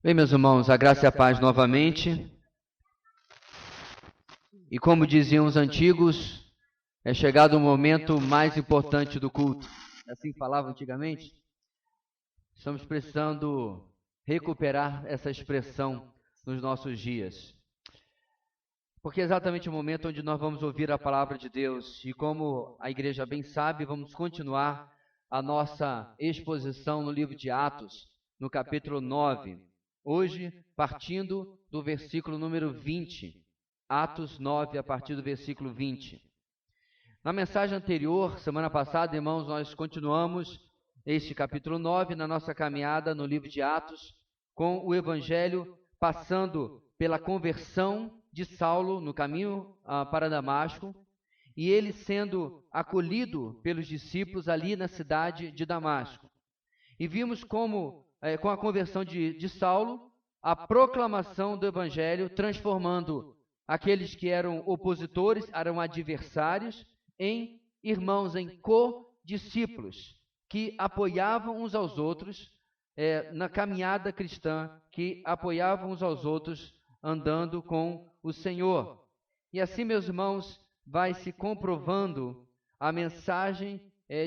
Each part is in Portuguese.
Bem, meus irmãos, a graça e a paz novamente. E como diziam os antigos, é chegado o momento mais importante do culto. Assim falavam antigamente. Estamos precisando recuperar essa expressão nos nossos dias. Porque é exatamente o momento onde nós vamos ouvir a palavra de Deus. E como a igreja bem sabe, vamos continuar a nossa exposição no livro de Atos, no capítulo 9. Hoje, partindo do versículo número 20. Atos 9, a partir do versículo 20. Na mensagem anterior, semana passada, irmãos, nós continuamos este capítulo 9 na nossa caminhada no livro de Atos, com o Evangelho passando pela conversão de Saulo no caminho para Damasco, e ele sendo acolhido pelos discípulos ali na cidade de Damasco. E vimos como, com a conversão de Saulo, a proclamação do Evangelho transformando aqueles que eram opositores, eram adversários, em irmãos, em co-discípulos, que apoiavam uns aos outros na caminhada cristã, que apoiavam uns aos outros andando com o Senhor. E assim, meus irmãos, vai se comprovando a mensagem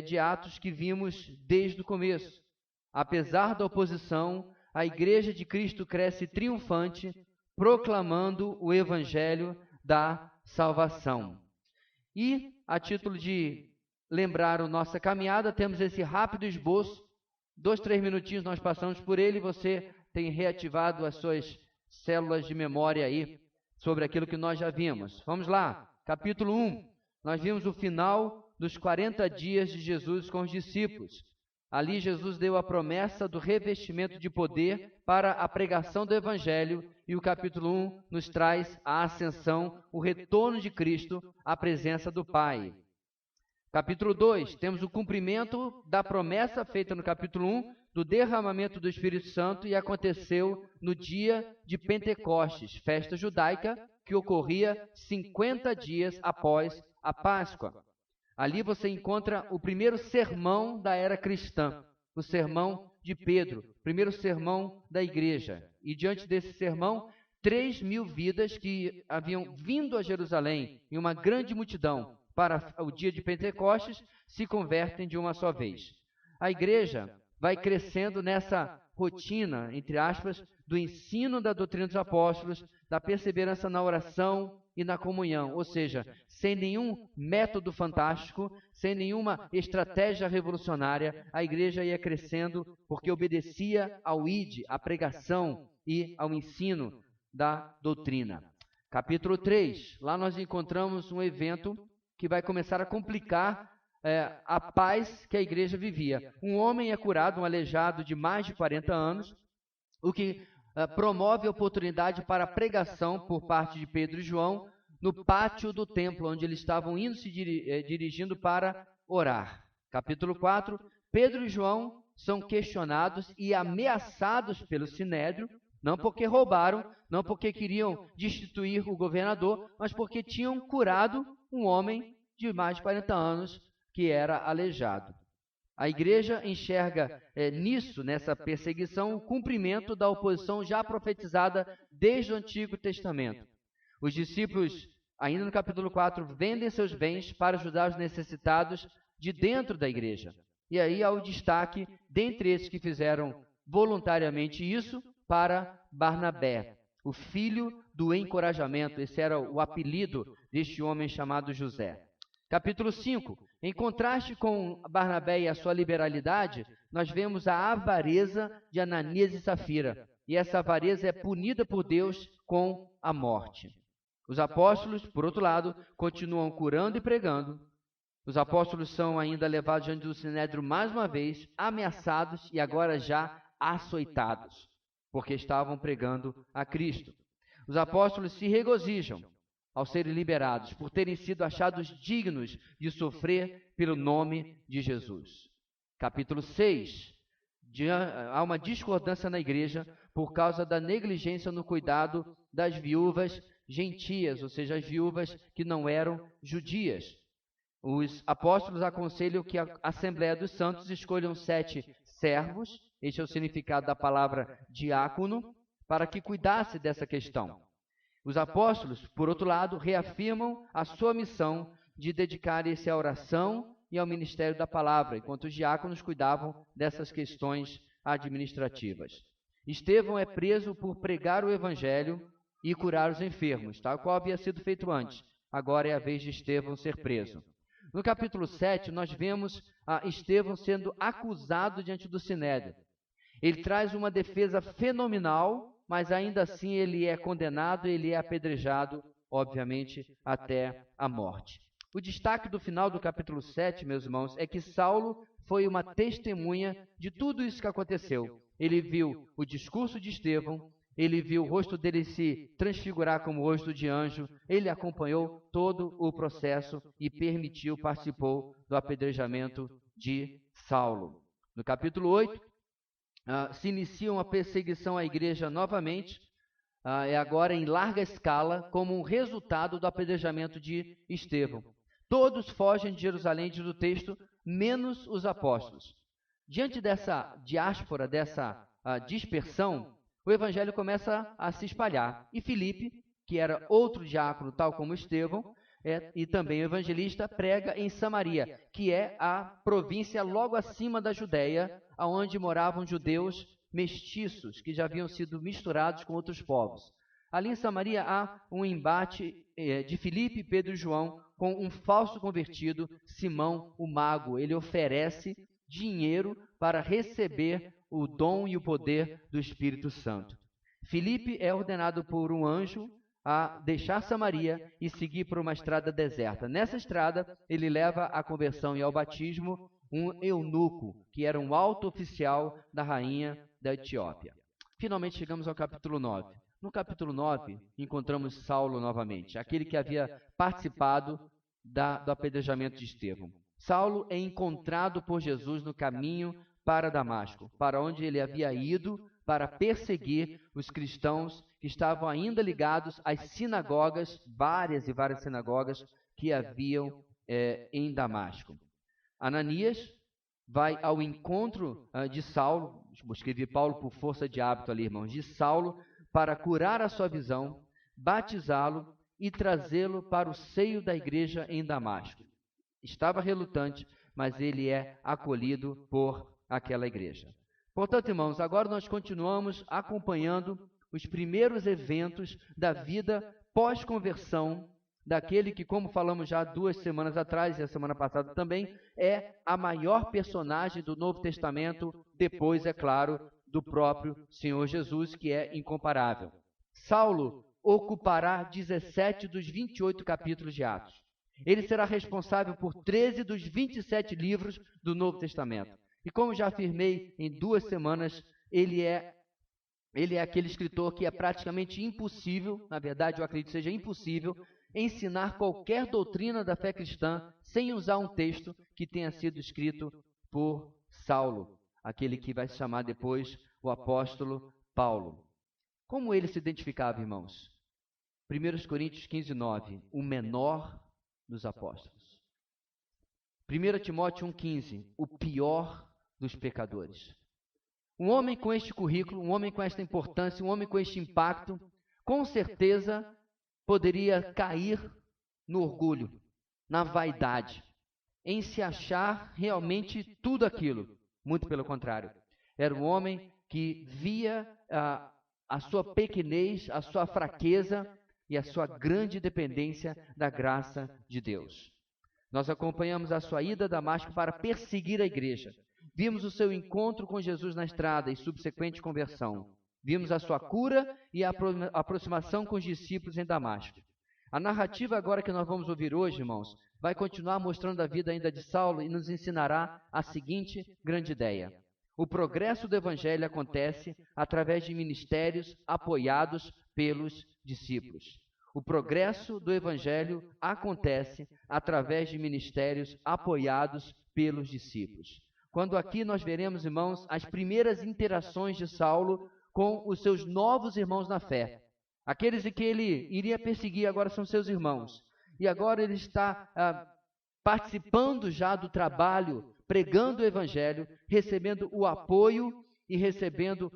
de Atos que vimos desde o começo. Apesar da oposição, a Igreja de Cristo cresce triunfante, proclamando o Evangelho da salvação. E, a título de lembrar a nossa caminhada, temos esse rápido esboço. 2, 3 minutinhos nós passamos por ele e você tem reativado as suas células de memória aí sobre aquilo que nós já vimos. Vamos lá, capítulo 1. Nós vimos o final dos 40 dias de Jesus com os discípulos. Ali Jesus deu a promessa do revestimento de poder para a pregação do Evangelho, e o capítulo 1 nos traz a ascensão, o retorno de Cristo à presença do Pai. Capítulo 2, temos o cumprimento da promessa feita no capítulo 1, do derramamento do Espírito Santo, e aconteceu no dia de Pentecostes, festa judaica que ocorria 50 dias após a Páscoa. Ali você encontra o primeiro sermão da era cristã, o sermão de Pedro, primeiro sermão da igreja. E diante desse sermão, 3.000 vidas que haviam vindo a Jerusalém em uma grande multidão para o dia de Pentecostes se convertem de uma só vez. A igreja vai crescendo nessa rotina, entre aspas, do ensino da doutrina dos apóstolos, da perseverança na oração e na comunhão, ou seja, sem nenhum método fantástico, sem nenhuma estratégia revolucionária, a igreja ia crescendo porque obedecia ao ID, à pregação e ao ensino da doutrina. Capítulo 3, lá nós encontramos um evento que vai começar a complicar a paz que a igreja vivia. Um homem é curado, um aleijado de mais de 40 anos, o que promove a oportunidade para a pregação por parte de Pedro e João no pátio do templo, onde eles estavam indo se dirigindo para orar. Capítulo 4, Pedro e João são questionados e ameaçados pelo Sinédrio, não porque roubaram, não porque queriam destituir o governador, mas porque tinham curado um homem de mais de 40 anos que era aleijado. A igreja enxerga nessa perseguição, o cumprimento da oposição já profetizada desde o Antigo Testamento. Os discípulos, ainda no capítulo 4, vendem seus bens para ajudar os necessitados de dentro da igreja. E aí há o destaque, dentre esses que fizeram voluntariamente isso, para Barnabé, o filho do encorajamento. Esse era o apelido deste homem chamado José. Capítulo 5. Em contraste com Barnabé e a sua liberalidade, nós vemos a avareza de Ananias e Safira. E essa avareza é punida por Deus com a morte. Os apóstolos, por outro lado, continuam curando e pregando. Os apóstolos são ainda levados diante do Sinédrio mais uma vez, ameaçados e agora já açoitados, porque estavam pregando a Cristo. Os apóstolos se regozijam ao serem liberados, por terem sido achados dignos de sofrer pelo nome de Jesus. Capítulo 6. Há uma discordância na igreja por causa da negligência no cuidado das viúvas gentias, ou seja, as viúvas que não eram judias. Os apóstolos aconselham que a Assembleia dos Santos escolham 7 servos, este é o significado da palavra diácono, para que cuidasse dessa questão. Os apóstolos, por outro lado, reafirmam a sua missão de dedicar-se à oração e ao ministério da palavra, enquanto os diáconos cuidavam dessas questões administrativas. Estevão é preso por pregar o evangelho e curar os enfermos, tal qual havia sido feito antes. Agora é a vez de Estevão ser preso. No capítulo 7, nós vemos Estevão sendo acusado diante do Sinédrio. Ele traz uma defesa fenomenal, mas ainda assim ele é condenado, ele é apedrejado, obviamente, até a morte. O destaque do final do capítulo 7, meus irmãos, é que Saulo foi uma testemunha de tudo isso que aconteceu. Ele viu o discurso de Estevão, ele viu o rosto dele se transfigurar como o rosto de anjo, ele acompanhou todo o processo e participou do apedrejamento de Saulo. No capítulo 8, se inicia uma perseguição à igreja novamente, agora em larga escala, como um resultado do apedrejamento de Estevão. Todos fogem de Jerusalém, diz o texto, menos os apóstolos. Diante dessa diáspora, dessa dispersão, o evangelho começa a se espalhar. E Filipe, que era outro diácono, tal como Estevão, e também evangelista, prega em Samaria, que é a província logo acima da Judéia, onde moravam judeus mestiços, que já haviam sido misturados com outros povos. Ali em Samaria há um embate de Filipe, Pedro e João com um falso convertido, Simão, o mago. Ele oferece dinheiro para receber o dom e o poder do Espírito Santo. Filipe é ordenado por um anjo a deixar Samaria e seguir por uma estrada deserta. Nessa estrada, ele leva à conversão e ao batismo um eunuco, que era um alto oficial da rainha da Etiópia. Finalmente chegamos ao capítulo 9. No capítulo 9, encontramos Saulo novamente, aquele que havia participado do apedrejamento de Estevão. Saulo é encontrado por Jesus no caminho para Damasco, para onde ele havia ido para perseguir os cristãos que estavam ainda ligados às sinagogas, várias e várias sinagogas que haviam em Damasco. Ananias vai ao encontro de Saulo, escrevi Paulo por força de hábito ali, irmãos, de Saulo, para curar a sua visão, batizá-lo e trazê-lo para o seio da igreja em Damasco. Estava relutante, mas ele é acolhido por aquela igreja. Portanto, irmãos, agora nós continuamos acompanhando os primeiros eventos da vida pós-conversão daquele que, como falamos já 2 semanas atrás e a semana passada também, é a maior personagem do Novo Testamento, depois, é claro, do próprio Senhor Jesus, que é incomparável. Saulo ocupará 17 dos 28 capítulos de Atos. Ele será responsável por 13 dos 27 livros do Novo Testamento. E como já afirmei em 2 semanas, ele é aquele escritor que é praticamente impossível, na verdade eu acredito que seja impossível, ensinar qualquer doutrina da fé cristã sem usar um texto que tenha sido escrito por Saulo, aquele que vai se chamar depois o apóstolo Paulo. Como ele se identificava, irmãos? 1 Coríntios 15, 9, o menor dos apóstolos. 1 Timóteo 1,15, o pior dos pecadores. Um homem com este currículo, um homem com esta importância, um homem com este impacto, com certeza poderia cair no orgulho, na vaidade, em se achar realmente tudo aquilo. Muito pelo contrário. Era um homem que via a sua pequenez, a sua fraqueza e a sua grande dependência da graça de Deus. Nós acompanhamos a sua ida a Damasco para perseguir a igreja. Vimos o seu encontro com Jesus na estrada e subsequente conversão. Vimos a sua cura e a aproximação com os discípulos em Damasco. A narrativa agora que nós vamos ouvir hoje, irmãos, vai continuar mostrando a vida ainda de Saulo e nos ensinará a seguinte grande ideia. O progresso do evangelho acontece através de ministérios apoiados pelos discípulos. O progresso do evangelho acontece através de ministérios apoiados pelos discípulos. Quando aqui nós veremos, irmãos, as primeiras interações de Saulo com os seus novos irmãos na fé. Aqueles em que ele iria perseguir agora são seus irmãos. E agora ele está participando já do trabalho, pregando o evangelho, recebendo o apoio e recebendo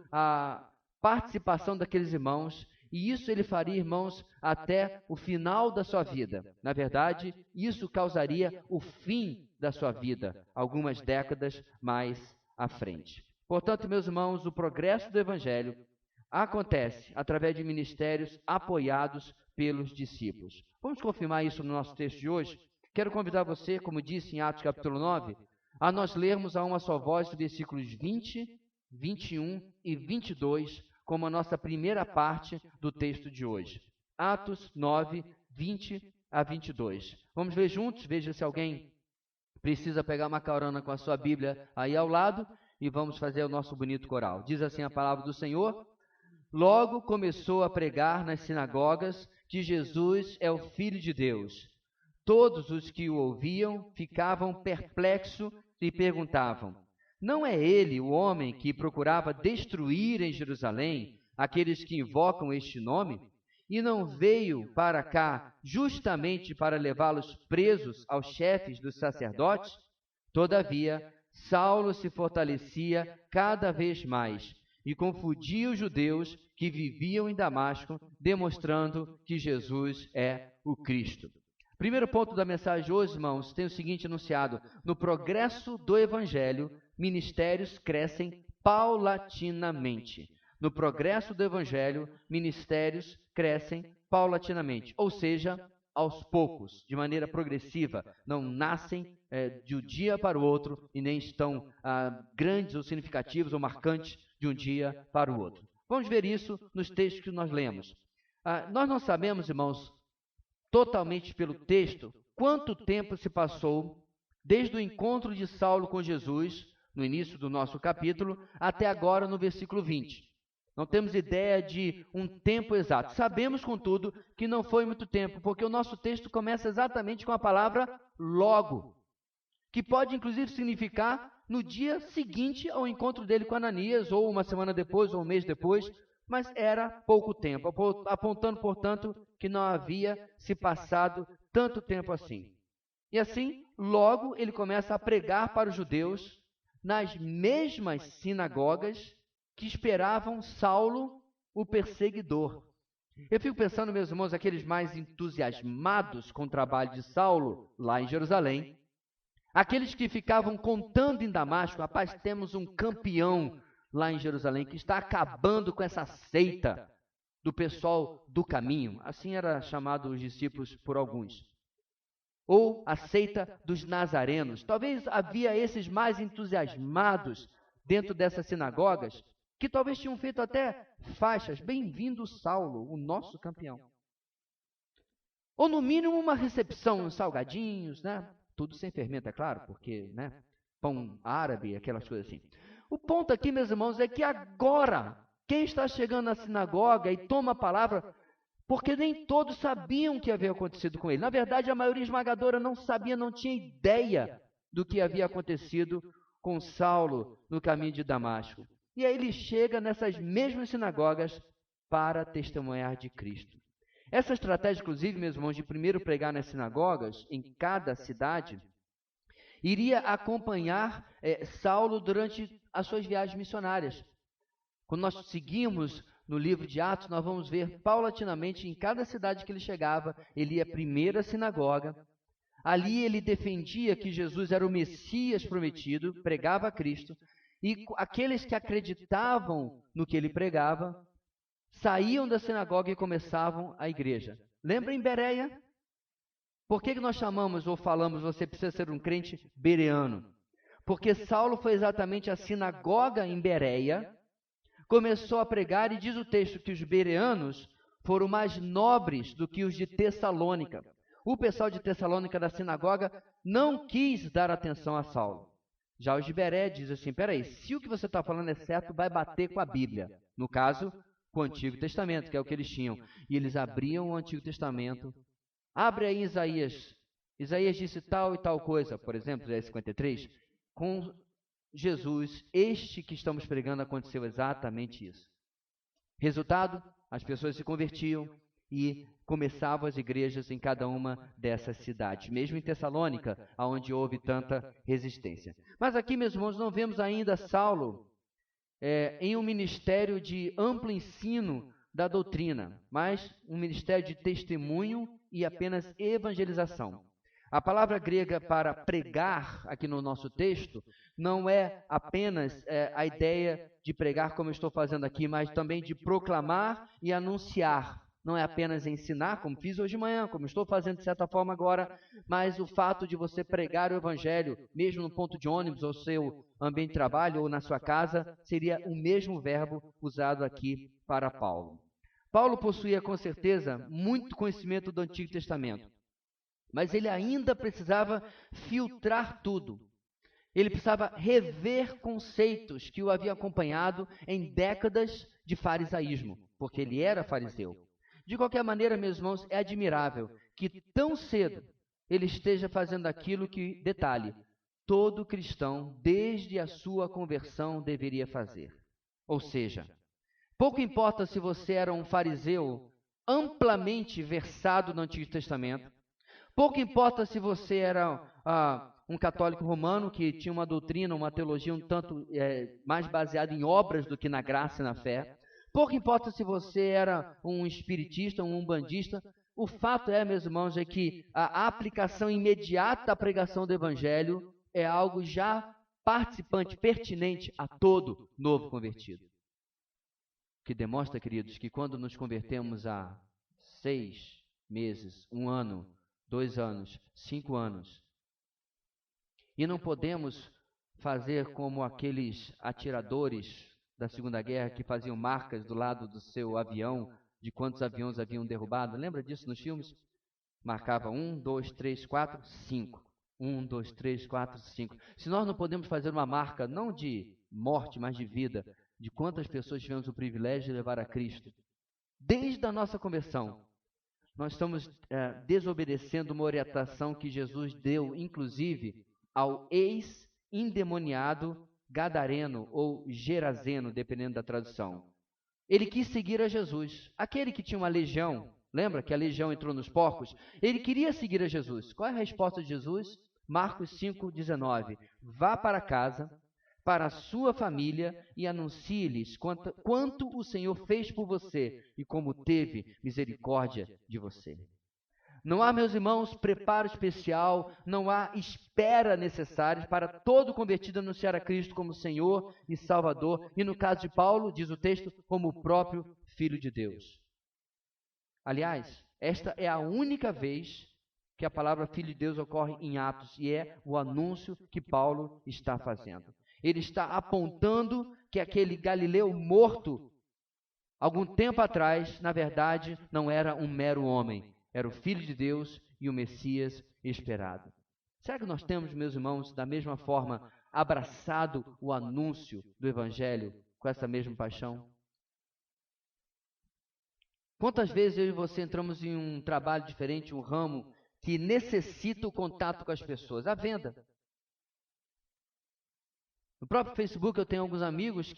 participação daqueles irmãos, e isso ele faria, irmãos, até o final da sua vida. Na verdade, isso causaria o fim da sua vida, algumas décadas mais à frente. Portanto, meus irmãos, o progresso do Evangelho acontece através de ministérios apoiados pelos discípulos. Vamos confirmar isso no nosso texto de hoje? Quero convidar você, como disse em Atos capítulo 9, a nós lermos a uma só voz os versículos 20, 21 e 22, como a nossa primeira parte do texto de hoje. Atos 9, 20 a 22. Vamos ler juntos? Veja se alguém precisa pegar uma carona com a sua Bíblia aí ao lado e vamos fazer o nosso bonito coral. Diz assim a palavra do Senhor: Logo começou a pregar nas sinagogas que Jesus é o Filho de Deus. Todos os que o ouviam ficavam perplexos e perguntavam: Não é ele o homem que procurava destruir em Jerusalém aqueles que invocam este nome? E não veio para cá justamente para levá-los presos aos chefes dos sacerdotes? Todavia, Saulo se fortalecia cada vez mais e confundia os judeus que viviam em Damasco, demonstrando que Jesus é o Cristo. Primeiro ponto da mensagem hoje, irmãos, tem o seguinte enunciado: no progresso do Evangelho, ministérios crescem paulatinamente. No progresso do Evangelho, ministérios crescem paulatinamente, ou seja, aos poucos, de maneira progressiva, não nascem de um dia para o outro e nem estão grandes ou significativos ou marcantes de um dia para o outro. Vamos ver isso nos textos que nós lemos. Nós não sabemos, irmãos, totalmente pelo texto, quanto tempo se passou desde o encontro de Saulo com Jesus, no início do nosso capítulo, até agora no versículo 20. Não temos ideia de um tempo exato. Sabemos, contudo, que não foi muito tempo, porque o nosso texto começa exatamente com a palavra logo, que pode inclusive significar no dia seguinte ao encontro dele com Ananias, ou uma semana depois, ou um mês depois, mas era pouco tempo, apontando, portanto, que não havia se passado tanto tempo assim. E assim, logo ele começa a pregar para os judeus nas mesmas sinagogas que esperavam Saulo, o perseguidor. Eu fico pensando, meus irmãos, aqueles mais entusiasmados com o trabalho de Saulo lá em Jerusalém, aqueles que ficavam contando em Damasco: rapaz, temos um campeão lá em Jerusalém que está acabando com essa seita do pessoal do caminho. Assim era chamado os discípulos por alguns. Ou a seita dos nazarenos. Talvez havia esses mais entusiasmados dentro dessas sinagogas, que talvez tinham feito até faixas: bem-vindo Saulo, o nosso campeão. Ou no mínimo uma recepção, uns salgadinhos, né? Tudo sem fermento, é claro, porque, né? Pão árabe, aquelas coisas assim. O ponto aqui, meus irmãos, é que agora, quem está chegando na sinagoga e toma a palavra, porque nem todos sabiam o que havia acontecido com ele. Na verdade, a maioria esmagadora não sabia, não tinha ideia do que havia acontecido com Saulo no caminho de Damasco. E aí ele chega nessas mesmas sinagogas para testemunhar de Cristo. Essa estratégia, inclusive, meus irmãos, de primeiro pregar nas sinagogas, em cada cidade, iria acompanhar Saulo durante as suas viagens missionárias. Quando nós seguimos no livro de Atos, nós vamos ver paulatinamente em cada cidade que ele chegava, ele ia primeiro à sinagoga. Ali ele defendia que Jesus era o Messias prometido, pregava a Cristo, e aqueles que acreditavam no que ele pregava saíam da sinagoga e começavam a igreja. Lembra em Bereia? Por que nós chamamos ou falamos você precisa ser um crente bereano? Porque Saulo foi exatamente à sinagoga em Bereia, começou a pregar, e diz o texto que os bereanos foram mais nobres do que os de Tessalônica. O pessoal de Tessalônica da sinagoga não quis dar atenção a Saulo. Já os de Bereia dizem assim: peraí, se o que você está falando é certo, vai bater com a Bíblia. No caso, com o Antigo Testamento, que é o que eles tinham. E eles abriam o Antigo Testamento. Abre aí Isaías. Isaías disse tal e tal coisa, por exemplo, Isaías 53. Com Jesus, este que estamos pregando, aconteceu exatamente isso. Resultado, as pessoas se convertiam e começavam as igrejas em cada uma dessas cidades, mesmo em Tessalônica, onde houve tanta resistência. Mas aqui, meus irmãos, não vemos ainda Saulo em um ministério de amplo ensino da doutrina, mas um ministério de testemunho e apenas evangelização. A palavra grega para pregar, aqui no nosso texto, não é apenas a ideia de pregar como eu estou fazendo aqui, mas também de proclamar e anunciar. Não é apenas ensinar, como fiz hoje de manhã, como estou fazendo de certa forma agora, mas o fato de você pregar o evangelho, mesmo no ponto de ônibus, ou seu ambiente de trabalho, ou na sua casa, seria o mesmo verbo usado aqui para Paulo. Paulo possuía com certeza muito conhecimento do Antigo Testamento, mas ele ainda precisava filtrar tudo. Ele precisava rever conceitos que o haviam acompanhado em décadas de farisaísmo, porque ele era fariseu. De qualquer maneira, meus irmãos, é admirável que tão cedo ele esteja fazendo aquilo que, detalhe, todo cristão, desde a sua conversão, deveria fazer. Ou seja, pouco importa se você era um fariseu amplamente versado no Antigo Testamento, pouco importa se você era um católico romano que tinha uma doutrina, uma teologia um tanto mais baseada em obras do que na graça e na fé. Pouco importa se você era um espiritista, um umbandista. O fato é, meus irmãos, é que a aplicação imediata da pregação do evangelho é algo já participante, pertinente a todo novo convertido. Que demonstra, queridos, que quando nos convertemos há 6 meses, 1 ano, 2 anos, 5 anos, e não podemos fazer como aqueles atiradores da Segunda Guerra que faziam marcas do lado do seu avião, de quantos aviões haviam derrubado. Lembra disso nos filmes? Marcava 1, 2, 3, 4, 5. 1, 2, 3, 4, 5. Se nós não podemos fazer uma marca, não de morte, mas de vida, de quantas pessoas tivemos o privilégio de levar a Cristo, desde a nossa conversão, nós estamos desobedecendo uma orientação que Jesus deu, inclusive, ao ex-endemoniado gadareno ou gerazeno, dependendo da tradução. Ele quis seguir a Jesus. Aquele que tinha uma legião, lembra que a legião entrou nos porcos? Ele queria seguir a Jesus. Qual é a resposta de Jesus? Marcos 5,19. Vá para casa, para a sua família e anuncie-lhes quanto o Senhor fez por você e como teve misericórdia de você. Não há, meus irmãos, preparo especial, não há espera necessária para todo convertido anunciar a Cristo como Senhor e Salvador, e no caso de Paulo, diz o texto, como o próprio Filho de Deus. Aliás, esta é a única vez que a palavra Filho de Deus ocorre em Atos, e é o anúncio que Paulo está fazendo. Ele está apontando que aquele Galileu morto, algum tempo atrás, na verdade, não era um mero homem, era o Filho de Deus e o Messias esperado. Será que nós temos, meus irmãos, da mesma forma, abraçado o anúncio do Evangelho com essa mesma paixão? Quantas vezes eu e você entramos em um trabalho diferente, um ramo que necessita o contato com as pessoas? A venda. No próprio Facebook eu tenho alguns amigos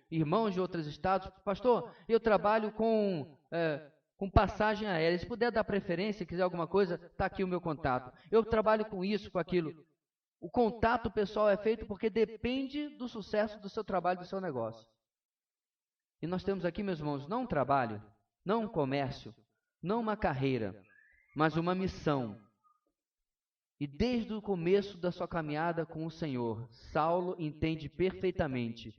irmãos de outros estados, pastor, eu trabalho com passagem aérea, se puder dar preferência, quiser alguma coisa, está aqui o meu contato. Eu trabalho com isso, com aquilo. O contato pessoal é feito porque depende do sucesso do seu trabalho, do seu negócio. E nós temos aqui, meus irmãos, não um trabalho, não um comércio, não uma carreira, mas uma missão. E desde o começo da sua caminhada com o Senhor, Saulo entende perfeitamente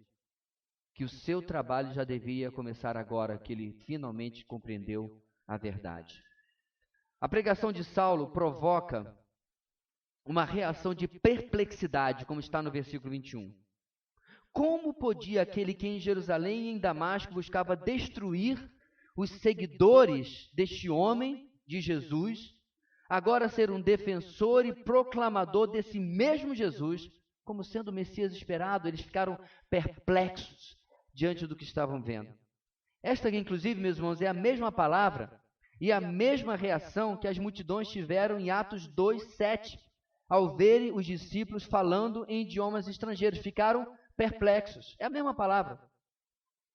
que o seu trabalho já devia começar agora, que ele finalmente compreendeu a verdade. A pregação de Saulo provoca uma reação de perplexidade, como está no versículo 21. Como podia aquele que em Jerusalém e em Damasco buscava destruir os seguidores deste homem, de Jesus, agora ser um defensor e proclamador desse mesmo Jesus, como sendo o Messias esperado? Eles ficaram perplexos diante do que estavam vendo. Esta, inclusive, meus irmãos, é a mesma palavra e a mesma reação que as multidões tiveram em Atos 2:7, ao verem os discípulos falando em idiomas estrangeiros. Ficaram perplexos. É a mesma palavra.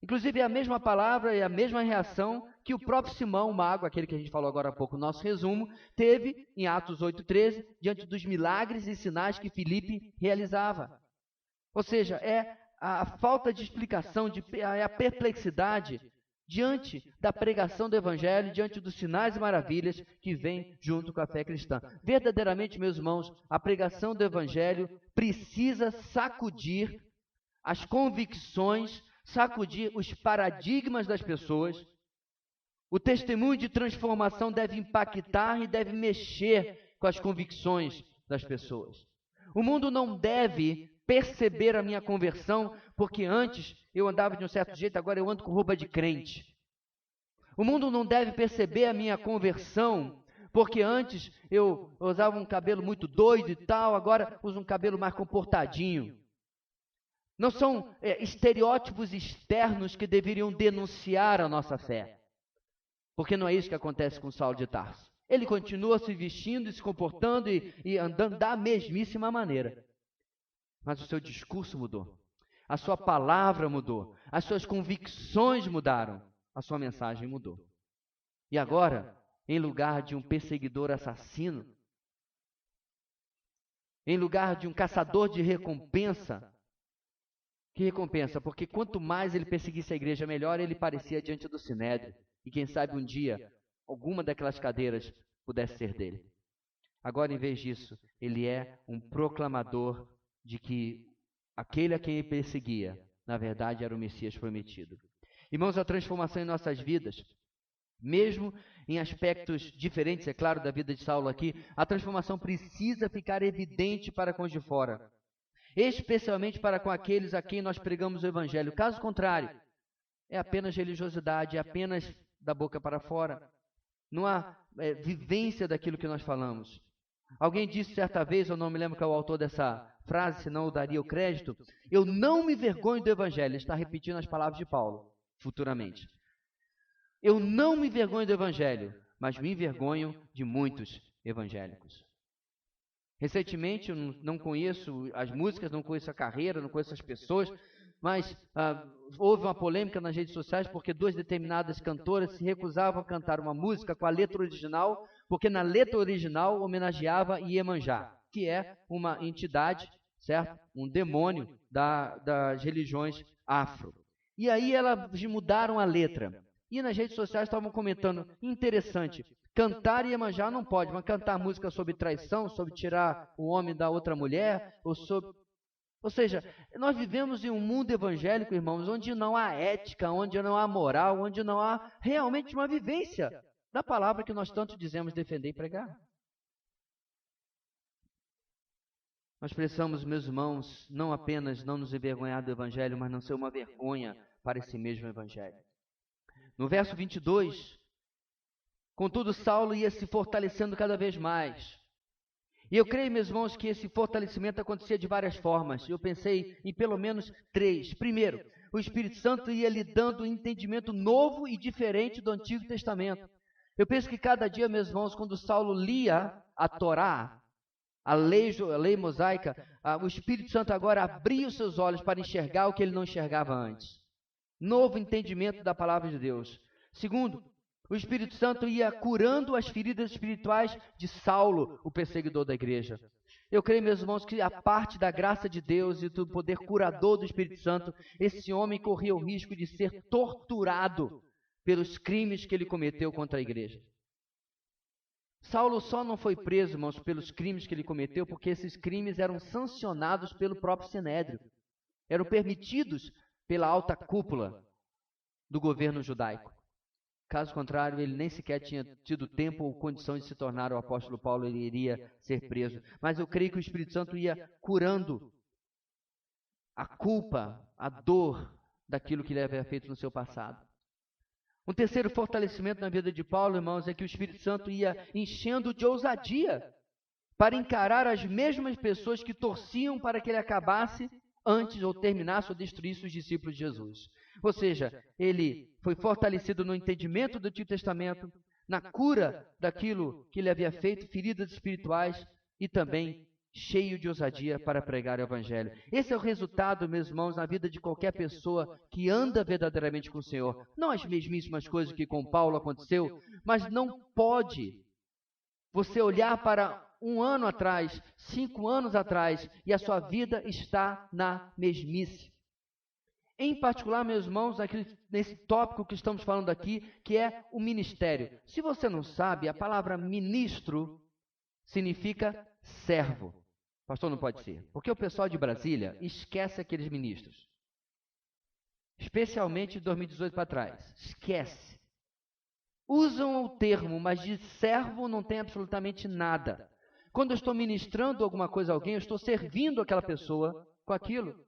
Inclusive, é a mesma palavra e a mesma reação que o próprio Simão, o mago, aquele que a gente falou agora há pouco, no nosso resumo, teve em Atos 8:13, diante dos milagres e sinais que Filipe realizava. Ou seja, é a falta de explicação, a perplexidade diante da pregação do Evangelho, diante dos sinais e maravilhas que vêm junto com a fé cristã. Verdadeiramente, meus irmãos, a pregação do Evangelho precisa sacudir as convicções, sacudir os paradigmas das pessoas. O testemunho de transformação deve impactar e deve mexer com as convicções das pessoas. O mundo não deve perceber a minha conversão, porque antes eu andava de um certo jeito, agora eu ando com roupa de crente. O mundo não deve perceber a minha conversão, porque antes eu usava um cabelo muito doido e tal, agora uso um cabelo mais comportadinho. Não são estereótipos externos que deveriam denunciar a nossa fé, porque não é isso que acontece com Saulo de Tarso. Ele continua se vestindo, se comportando e andando da mesmíssima maneira. Mas o seu discurso mudou, a sua palavra mudou, as suas convicções mudaram, a sua mensagem mudou. E agora, em lugar de um perseguidor assassino, em lugar de um caçador de recompensa, que recompensa? Porque quanto mais ele perseguisse a igreja, melhor ele parecia diante do Sinédrio. E quem sabe um dia, alguma daquelas cadeiras pudesse ser dele. Agora, em vez disso, ele é um proclamador de que aquele a quem ele perseguia, na verdade, era o Messias prometido. Irmãos, a transformação em nossas vidas, mesmo em aspectos diferentes, é claro, da vida de Saulo aqui, a transformação precisa ficar evidente para com os de fora, especialmente para com aqueles a quem nós pregamos o Evangelho. Caso contrário, é apenas religiosidade, é apenas da boca para fora. Não há vivência daquilo que nós falamos. Alguém disse certa vez, eu não me lembro qual é o autor dessa frase, senão eu daria o crédito, eu não me vergonho do Evangelho. Ele está repetindo as palavras de Paulo, futuramente. Eu não me vergonho do Evangelho, mas me envergonho de muitos evangélicos. Recentemente, eu não conheço as músicas, não conheço a carreira, não conheço as pessoas, mas houve uma polêmica nas redes sociais porque duas determinadas cantoras se recusavam a cantar uma música com a letra original, porque na letra original homenageava Iemanjá, que é uma entidade, certo? Um demônio das religiões afro. E aí elas mudaram a letra. E nas redes sociais estavam comentando, interessante, cantar Iemanjá não pode, mas cantar música sobre traição, sobre tirar o homem da outra mulher, ou seja, nós vivemos em um mundo evangélico, irmãos, onde não há ética, onde não há moral, onde não há realmente uma vivência da palavra que nós tanto dizemos defender e pregar. Nós precisamos, meus irmãos, não apenas não nos envergonhar do Evangelho, mas não ser uma vergonha para esse mesmo Evangelho. No verso 22, contudo, Saulo ia se fortalecendo cada vez mais. E eu creio, meus irmãos, que esse fortalecimento acontecia de várias formas. Eu pensei em pelo menos 3. Primeiro, o Espírito Santo ia lhe dando um entendimento novo e diferente do Antigo Testamento. Eu penso que cada dia, meus irmãos, quando Saulo lia a Torá, a lei mosaica, o Espírito Santo agora abria os seus olhos para enxergar o que ele não enxergava antes. Novo entendimento da palavra de Deus. Segundo, o Espírito Santo ia curando as feridas espirituais de Saulo, o perseguidor da igreja. Eu creio, meus irmãos, que a parte da graça de Deus e do poder curador do Espírito Santo, esse homem corria o risco de ser torturado pelos crimes que ele cometeu contra a igreja. Saulo só não foi preso, irmãos, pelos crimes que ele cometeu, porque esses crimes eram sancionados pelo próprio Sinédrio. Eram permitidos pela alta cúpula do governo judaico. Caso contrário, ele nem sequer tinha tido tempo ou condição de se tornar o apóstolo Paulo, ele iria ser preso. Mas eu creio que o Espírito Santo ia curando a culpa, a dor daquilo que ele havia feito no seu passado. Um terceiro fortalecimento na vida de Paulo, irmãos, é que o Espírito Santo ia enchendo de ousadia para encarar as mesmas pessoas que torciam para que ele acabasse antes ou terminasse ou destruísse os discípulos de Jesus. Ou seja, ele foi fortalecido no entendimento do Antigo Testamento, na cura daquilo que ele havia feito, feridas espirituais, e também cheio de ousadia para pregar o Evangelho. Esse é o resultado, meus irmãos, na vida de qualquer pessoa que anda verdadeiramente com o Senhor. Não as mesmíssimas coisas que com Paulo aconteceu, mas não pode você olhar para 1 ano atrás, 5 anos atrás, e a sua vida está na mesmice. Em particular, meus irmãos, nesse tópico que estamos falando aqui, que é o ministério. Se você não sabe, a palavra ministro significa servo. Pastor, não pode ser. Porque o pessoal de Brasília esquece aqueles ministros. Especialmente de 2018 para trás. Esquece. Usam o termo, mas de servo não tem absolutamente nada. Quando eu estou ministrando alguma coisa a alguém, eu estou servindo aquela pessoa com aquilo.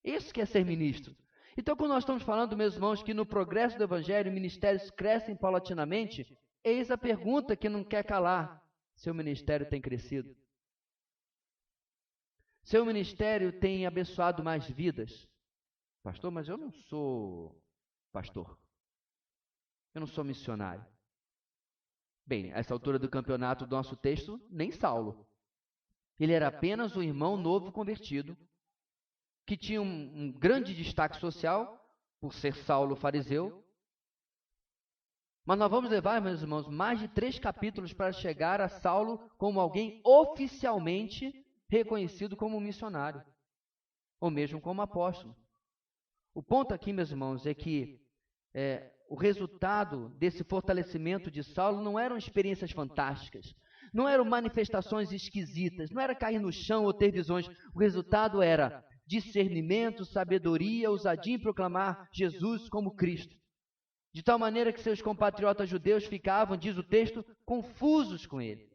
Isso que é ser ministro. Então, quando nós estamos falando, meus irmãos, que no progresso do Evangelho, ministérios crescem paulatinamente, eis a pergunta que não quer calar. Seu ministério tem crescido? Seu ministério tem abençoado mais vidas? Pastor, mas eu não sou pastor. Eu não sou missionário. Bem, a essa altura do campeonato do nosso texto, nem Saulo. Ele era apenas um irmão novo convertido, que tinha um grande destaque social, por ser Saulo fariseu. Mas nós vamos levar, meus irmãos, mais de 3 capítulos para chegar a Saulo como alguém oficialmente reconhecido como missionário, ou mesmo como apóstolo. O ponto aqui, meus irmãos, é que o resultado desse fortalecimento de Saulo não eram experiências fantásticas, não eram manifestações esquisitas, não era cair no chão ou ter visões. O resultado era discernimento, sabedoria, ousadia em proclamar Jesus como Cristo. De tal maneira que seus compatriotas judeus ficavam, diz o texto, confusos com ele.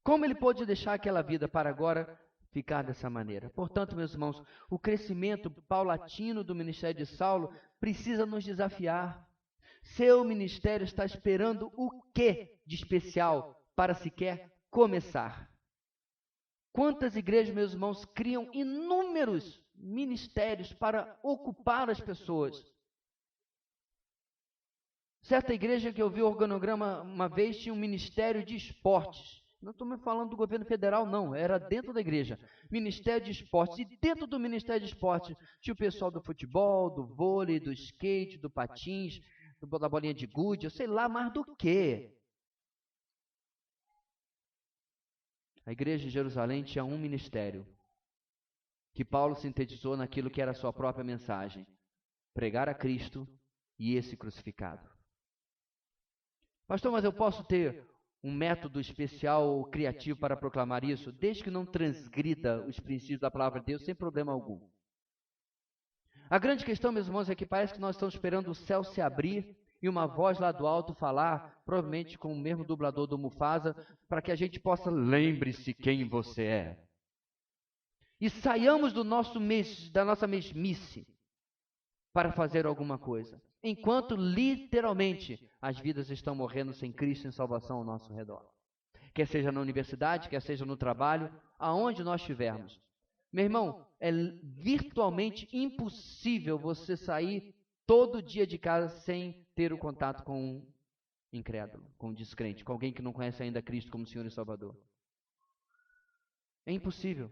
Como ele pôde deixar aquela vida para agora ficar dessa maneira? Portanto, meus irmãos, o crescimento paulatino do ministério de Saulo precisa nos desafiar. Seu ministério está esperando o que de especial para sequer começar? Quantas igrejas, meus irmãos, criam inúmeros ministérios para ocupar as pessoas? Certa igreja que eu vi o organograma uma vez tinha um ministério de esportes. Não estou me falando do governo federal, não. Era dentro da igreja. Ministério de esportes. E dentro do ministério de esportes tinha o pessoal do futebol, do vôlei, do skate, do patins, da bolinha de gude, eu sei lá mais do que. A igreja de Jerusalém tinha um ministério, que Paulo sintetizou naquilo que era a sua própria mensagem: pregar a Cristo e esse crucificado. Pastor, mas eu posso ter um método especial ou criativo para proclamar isso, desde que não transgrida os princípios da palavra de Deus, sem problema algum. A grande questão, meus irmãos, é que parece que nós estamos esperando o céu se abrir e uma voz lá do alto falar, provavelmente com o mesmo dublador do Mufasa, para que a gente possa, lembre-se quem você é. E saiamos da nossa mesmice para fazer alguma coisa, enquanto literalmente as vidas estão morrendo sem Cristo em salvação ao nosso redor. Quer seja na universidade, quer seja no trabalho, aonde nós estivermos. Meu irmão, é virtualmente impossível você sair todo dia de casa sem ter o contato com um incrédulo, com um descrente, com alguém que não conhece ainda Cristo como Senhor e Salvador. É impossível.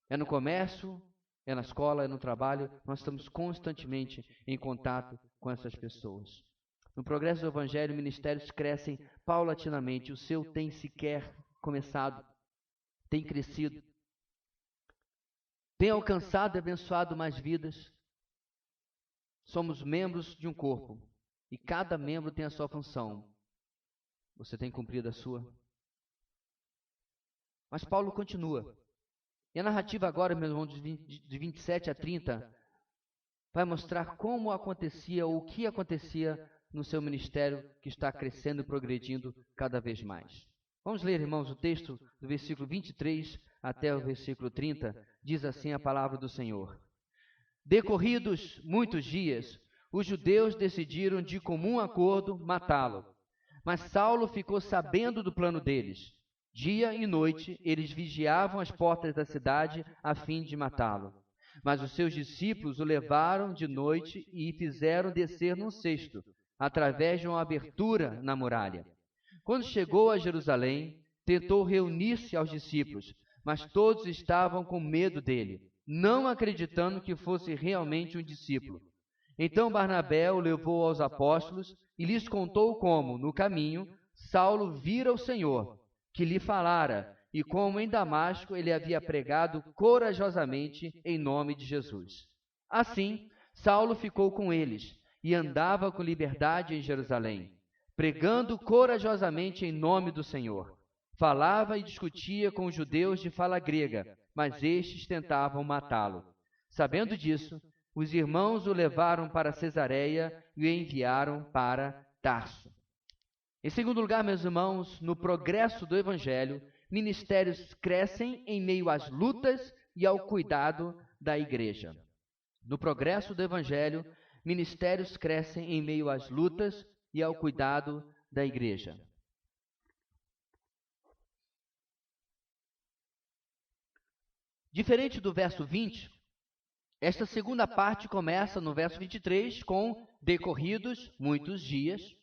É no comércio, é na escola, é no trabalho, nós estamos constantemente em contato com essas pessoas. No progresso do Evangelho, ministérios crescem paulatinamente, o seu tem sequer começado, tem crescido, tem alcançado e abençoado mais vidas. Somos membros de um corpo e cada membro tem a sua função. Você tem cumprido a sua? Mas Paulo continua. E a narrativa agora, meus irmãos, de 27 a 30, vai mostrar como acontecia, ou o que acontecia no seu ministério, que está crescendo e progredindo cada vez mais. Vamos ler, irmãos, o texto do versículo 23 até o versículo 30, diz assim a palavra do Senhor. Decorridos muitos dias, os judeus decidiram de comum acordo matá-lo. Mas Saulo ficou sabendo do plano deles. Dia e noite, eles vigiavam as portas da cidade a fim de matá-lo. Mas os seus discípulos o levaram de noite e fizeram descer num cesto, através de uma abertura na muralha. Quando chegou a Jerusalém, tentou reunir-se aos discípulos, mas todos estavam com medo dele, não acreditando que fosse realmente um discípulo. Então Barnabé o levou aos apóstolos e lhes contou como, no caminho, Saulo vira o Senhor, que lhe falara e como em Damasco ele havia pregado corajosamente em nome de Jesus. Assim, Saulo ficou com eles e andava com liberdade em Jerusalém, pregando corajosamente em nome do Senhor. Falava e discutia com os judeus de fala grega, mas estes tentavam matá-lo. Sabendo disso, os irmãos o levaram para Cesareia e o enviaram para Tarso. Em segundo lugar, meus irmãos, no progresso do Evangelho, ministérios crescem em meio às lutas e ao cuidado da igreja. No progresso do Evangelho, ministérios crescem em meio às lutas e ao cuidado da igreja. Diferente do verso 20, esta segunda parte começa no verso 23 com decorridos muitos dias.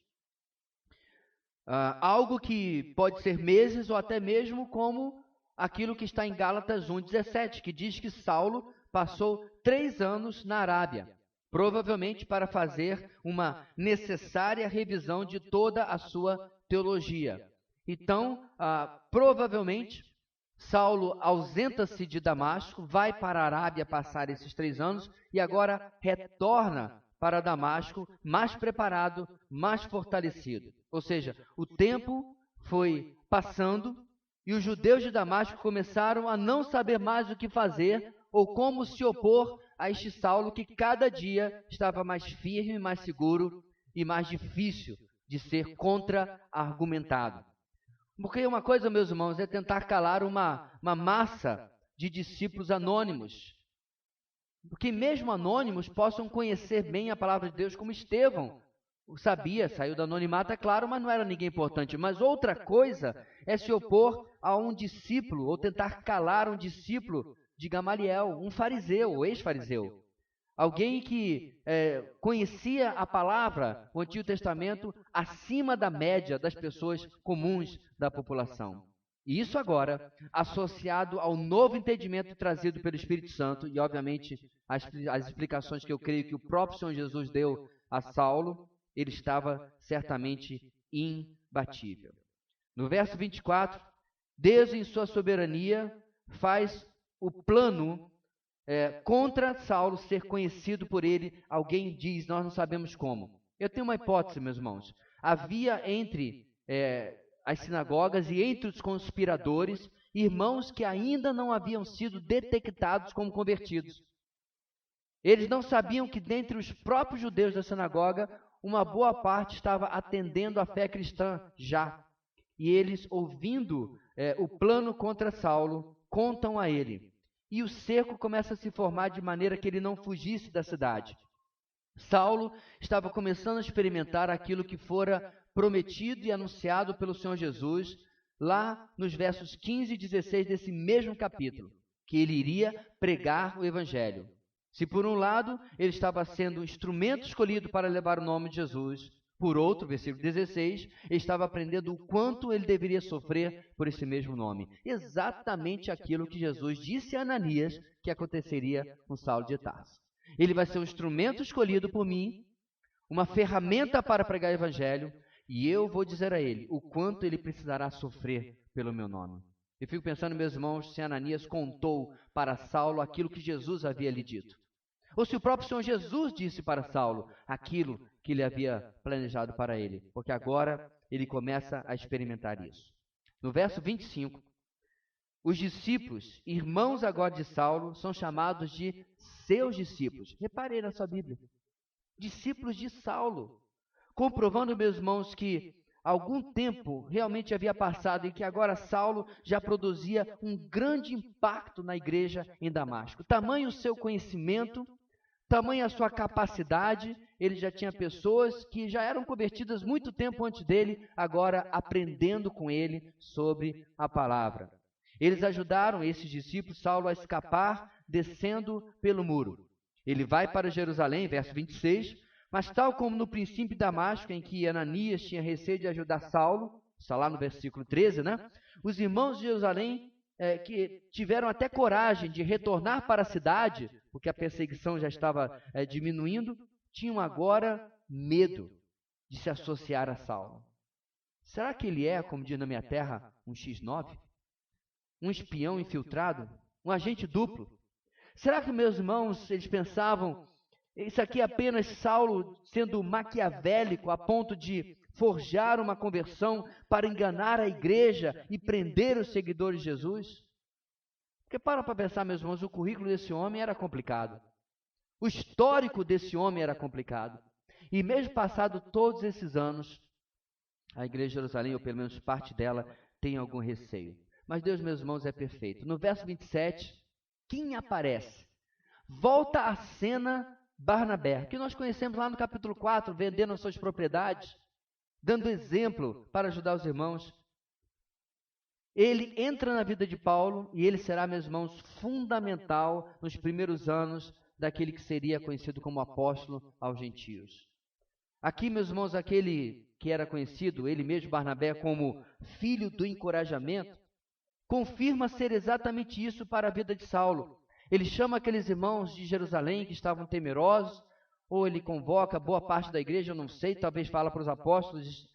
Algo que pode ser meses ou até mesmo como aquilo que está em Gálatas 1,17, que diz que Saulo passou 3 anos na Arábia, provavelmente para fazer uma necessária revisão de toda a sua teologia. Então, provavelmente, Saulo ausenta-se de Damasco, vai para a Arábia passar esses 3 anos e agora retorna para Damasco mais preparado, mais fortalecido. Ou seja, o tempo foi passando e os judeus de Damasco começaram a não saber mais o que fazer ou como se opor a este Saulo que cada dia estava mais firme, mais seguro e mais difícil de ser contra-argumentado. Porque uma coisa, meus irmãos, é tentar calar uma massa de discípulos anônimos. Porque mesmo anônimos possam conhecer bem a palavra de Deus, como Estevão sabia, saiu do anonimato, é claro, mas não era ninguém importante. Mas outra coisa é se opor a um discípulo, ou tentar calar um discípulo de Gamaliel, um fariseu, ou ex-fariseu. Alguém que conhecia a palavra, o Antigo Testamento, acima da média das pessoas comuns da população. E isso agora, associado ao novo entendimento trazido pelo Espírito Santo, e obviamente as explicações que eu creio que o próprio Senhor Jesus deu a Saulo, ele estava certamente imbatível. No verso 24, Deus em sua soberania faz o plano contra Saulo ser conhecido por ele. Alguém diz, nós não sabemos como. Eu tenho uma hipótese, meus irmãos. Havia entre as sinagogas e entre os conspiradores irmãos que ainda não haviam sido detectados como convertidos. Eles não sabiam que dentre os próprios judeus da sinagoga, uma boa parte estava atendendo à fé cristã já. E eles, ouvindo o plano contra Saulo, contam a ele. E o cerco começa a se formar de maneira que ele não fugisse da cidade. Saulo estava começando a experimentar aquilo que fora prometido e anunciado pelo Senhor Jesus, lá nos versos 15 e 16 desse mesmo capítulo, que ele iria pregar o Evangelho. Se por um lado ele estava sendo um instrumento escolhido para levar o nome de Jesus, por outro, versículo 16, ele estava aprendendo o quanto ele deveria sofrer por esse mesmo nome. Exatamente aquilo que Jesus disse a Ananias que aconteceria com Saulo de Tarso. Ele vai ser um instrumento escolhido por mim, uma ferramenta para pregar o Evangelho, e eu vou dizer a ele o quanto ele precisará sofrer pelo meu nome. Eu fico pensando, meus irmãos, se Ananias contou para Saulo aquilo que Jesus havia lhe dito. Ou se o próprio Senhor Jesus disse para Saulo aquilo que ele havia planejado para ele. Porque agora ele começa a experimentar isso. No verso 25, os discípulos, irmãos agora de Saulo, são chamados de seus discípulos. Reparei na sua Bíblia. Discípulos de Saulo. Comprovando, meus irmãos, que algum tempo realmente havia passado e que agora Saulo já produzia um grande impacto na igreja em Damasco. Tamanho o seu conhecimento, tamanha a sua capacidade, ele já tinha pessoas que já eram convertidas muito tempo antes dele, agora aprendendo com ele sobre a palavra. Eles ajudaram esses discípulos, Saulo, a escapar descendo pelo muro. Ele vai para Jerusalém, verso 26, mas tal como no princípio de Damasco, em que Ananias tinha receio de ajudar Saulo, está lá no versículo 13, né? Os irmãos de Jerusalém que tiveram até coragem de retornar para a cidade, porque a perseguição já estava diminuindo, tinham agora medo de se associar a Saulo. Será que ele é, como diz na minha terra, um X9? um espião infiltrado? Um agente duplo? Será que, meus irmãos, eles pensavam, isso aqui é apenas Saulo sendo maquiavélico a ponto de forjar uma conversão para enganar a igreja e prender os seguidores de Jesus? Porque para pensar, meus irmãos, o currículo desse homem era complicado. O histórico desse homem era complicado. E mesmo passado todos esses anos, a igreja de Jerusalém, ou pelo menos parte dela, tem algum receio. Mas Deus, meus irmãos, é perfeito. No verso 27, quem aparece? Volta à cena Barnabé, que nós conhecemos lá no capítulo 4, vendendo as suas propriedades, dando exemplo para ajudar os irmãos. Ele entra na vida de Paulo e ele será, meus irmãos, fundamental nos primeiros anos daquele que seria conhecido como apóstolo aos gentios. Aqui, meus irmãos, aquele que era conhecido, ele mesmo, Barnabé, como filho do encorajamento, confirma ser exatamente isso para a vida de Saulo. Ele chama aqueles irmãos de Jerusalém que estavam temerosos, ou ele convoca boa parte da igreja, eu não sei, talvez fala para os apóstolos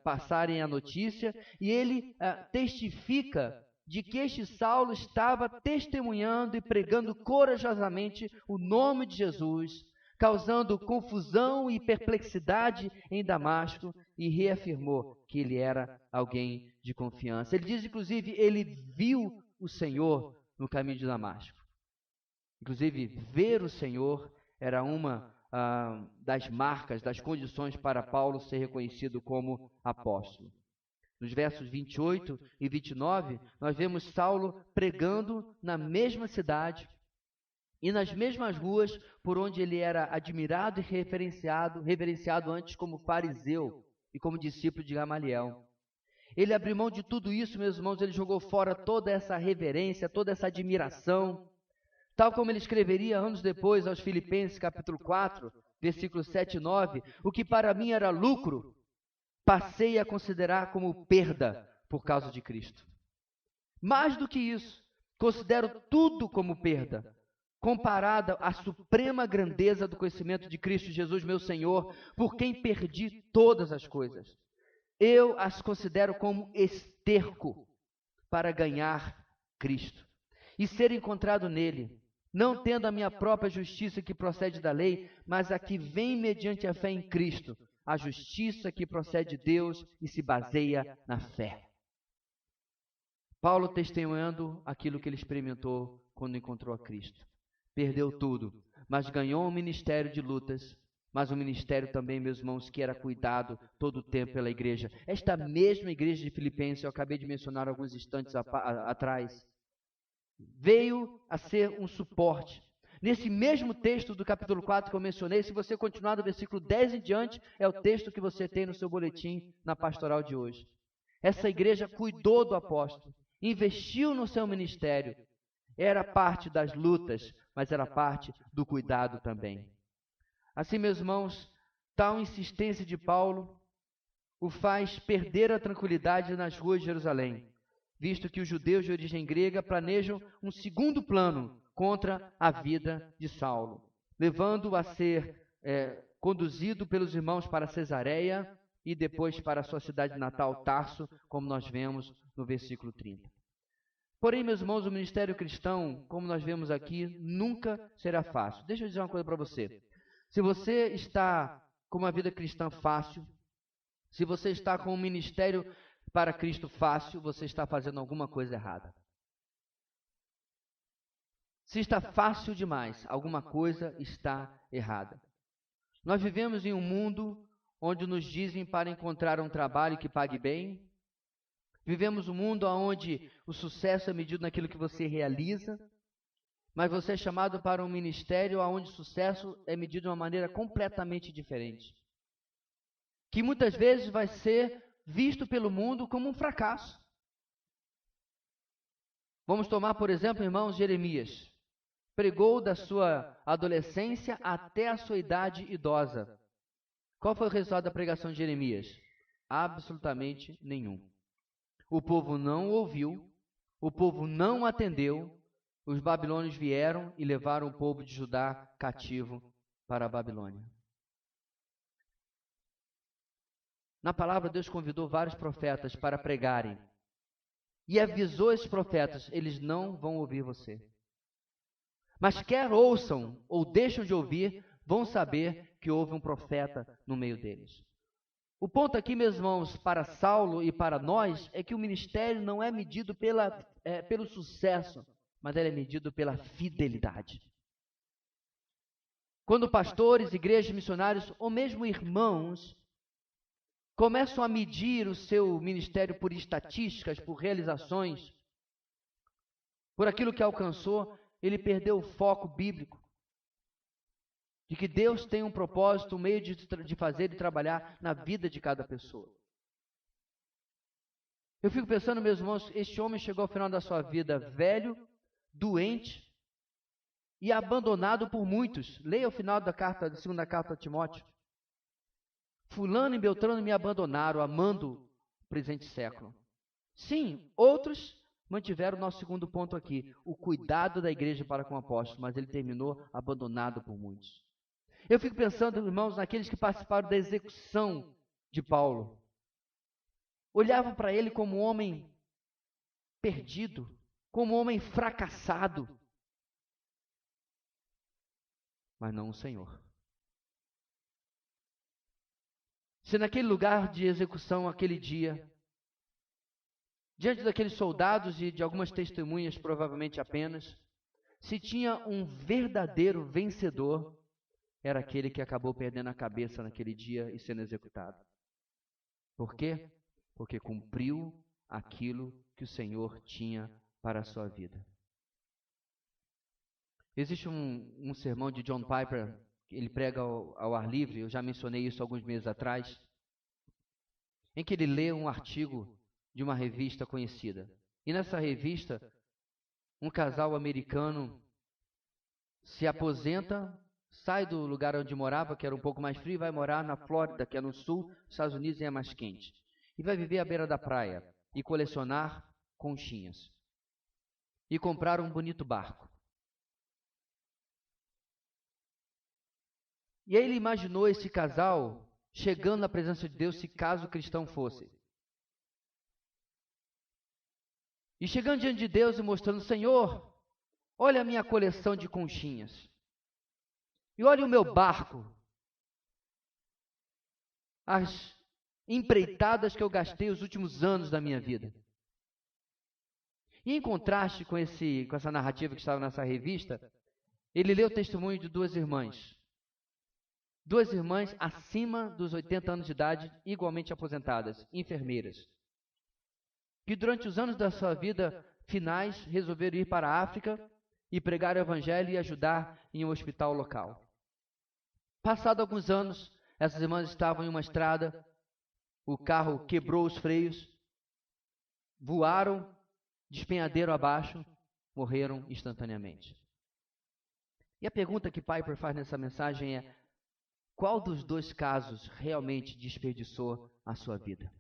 passarem a notícia, e ele testifica de que este Saulo estava testemunhando e pregando corajosamente o nome de Jesus, causando confusão e perplexidade em Damasco, e reafirmou que ele era alguém de confiança. Ele diz, inclusive, ele viu o Senhor no caminho de Damasco. Inclusive, ver o Senhor era uma das marcas, das condições para Paulo ser reconhecido como apóstolo. Nos versos 28 e 29, nós vemos Saulo pregando na mesma cidade e nas mesmas ruas por onde ele era admirado e reverenciado antes como fariseu e como discípulo de Gamaliel. Ele abriu mão de tudo isso, meus irmãos, ele jogou fora toda essa reverência, toda essa admiração, tal como ele escreveria anos depois aos Filipenses, capítulo 4, versículos 7 e 9, o que para mim era lucro, passei a considerar como perda por causa de Cristo. Mais do que isso, considero tudo como perda, comparada à suprema grandeza do conhecimento de Cristo Jesus, meu Senhor, por quem perdi todas as coisas. Eu as considero como esterco para ganhar Cristo e ser encontrado nele, não tendo a minha própria justiça que procede da lei, mas a que vem mediante a fé em Cristo, a justiça que procede de Deus e se baseia na fé. Paulo testemunhando aquilo que ele experimentou quando encontrou a Cristo. Perdeu tudo, mas ganhou um ministério de lutas, mas um ministério também, meus irmãos, que era cuidado todo o tempo pela igreja. Esta mesma igreja de Filipenses, eu acabei de mencionar alguns instantes atrás, veio a ser um suporte. Nesse mesmo texto do capítulo 4 que eu mencionei, se você continuar do versículo 10 em diante, é o texto que você tem no seu boletim na pastoral de hoje. Essa igreja cuidou do apóstolo, investiu no seu ministério, era parte das lutas, mas era parte do cuidado também. Assim, meus irmãos, tal insistência de Paulo o faz perder a tranquilidade nas ruas de Jerusalém, visto que os judeus de origem grega planejam um segundo plano contra a vida de Saulo, levando-o a ser conduzido pelos irmãos para Cesareia e depois para a sua cidade natal, Tarso, como nós vemos no versículo 30. Porém, meus irmãos, o ministério cristão, como nós vemos aqui, nunca será fácil. Deixa eu dizer uma coisa para você. Se você está com uma vida cristã fácil, se você está com um ministério para Cristo fácil, você está fazendo alguma coisa errada. Se está fácil demais, alguma coisa está errada. Nós vivemos em um mundo onde nos dizem para encontrar um trabalho que pague bem. Vivemos um mundo onde o sucesso é medido naquilo que você realiza, mas você é chamado para um ministério onde o sucesso é medido de uma maneira completamente diferente, que muitas vezes vai ser visto pelo mundo como um fracasso. Vamos tomar, por exemplo, irmãos, Jeremias. Pregou da sua adolescência até a sua idade idosa. Qual foi o resultado da pregação de Jeremias? Absolutamente nenhum. O povo não ouviu, o povo não atendeu, os babilônios vieram e levaram o povo de Judá cativo para a Babilônia. Na palavra, Deus convidou vários profetas para pregarem e avisou esses profetas, eles não vão ouvir você. Mas quer ouçam ou deixam de ouvir, vão saber que houve um profeta no meio deles. O ponto aqui, meus irmãos, para Saulo e para nós, é que o ministério não é medido pelo sucesso, mas ele é medido pela fidelidade. Quando pastores, igrejas, missionários ou mesmo irmãos começam a medir o seu ministério por estatísticas, por realizações, por aquilo que alcançou, ele perdeu o foco bíblico. De que Deus tem um propósito, um meio de fazer e trabalhar na vida de cada pessoa. Eu fico pensando, meus irmãos, este homem chegou ao final da sua vida velho, doente e abandonado por muitos. Leia o final da segunda carta a Timóteo. Fulano e Beltrano me abandonaram, amando o presente século. Sim, outros mantiveram o nosso segundo ponto aqui, o cuidado da igreja para com o apóstolo, mas ele terminou abandonado por muitos. Eu fico pensando, irmãos, naqueles que participaram da execução de Paulo. Olhavam para ele como um homem perdido, como um homem fracassado. Mas não o Senhor. Se naquele lugar de execução, aquele dia, diante daqueles soldados e de algumas testemunhas, provavelmente apenas, se tinha um verdadeiro vencedor, era aquele que acabou perdendo a cabeça naquele dia e sendo executado. Por quê? Porque cumpriu aquilo que o Senhor tinha para a sua vida. Existe um sermão de John Piper, ele prega ao ar livre, eu já mencionei isso alguns meses atrás, em que ele lê um artigo de uma revista conhecida. E nessa revista, um casal americano se aposenta, sai do lugar onde morava, que era um pouco mais frio, e vai morar na Flórida, que é no sul dos Estados Unidos e é mais quente. E vai viver à beira da praia e colecionar conchinhas. E comprar um bonito barco. E aí ele imaginou esse casal chegando na presença de Deus, se caso cristão fosse. E chegando diante de Deus e mostrando, Senhor, olha a minha coleção de conchinhas. E olha o meu barco. As empreitadas que eu gastei os últimos anos da minha vida. E em contraste com essa narrativa que estava nessa revista, ele leu o testemunho de duas irmãs. Duas irmãs acima dos 80 anos de idade, igualmente aposentadas, enfermeiras. Que durante os anos da sua vida finais resolveram ir para a África e pregar o evangelho e ajudar em um hospital local. Passado alguns anos, essas irmãs estavam em uma estrada, o carro quebrou os freios, voaram, despenhadeiro abaixo, morreram instantaneamente. E a pergunta que Piper faz nessa mensagem é: qual dos dois casos realmente desperdiçou a sua vida?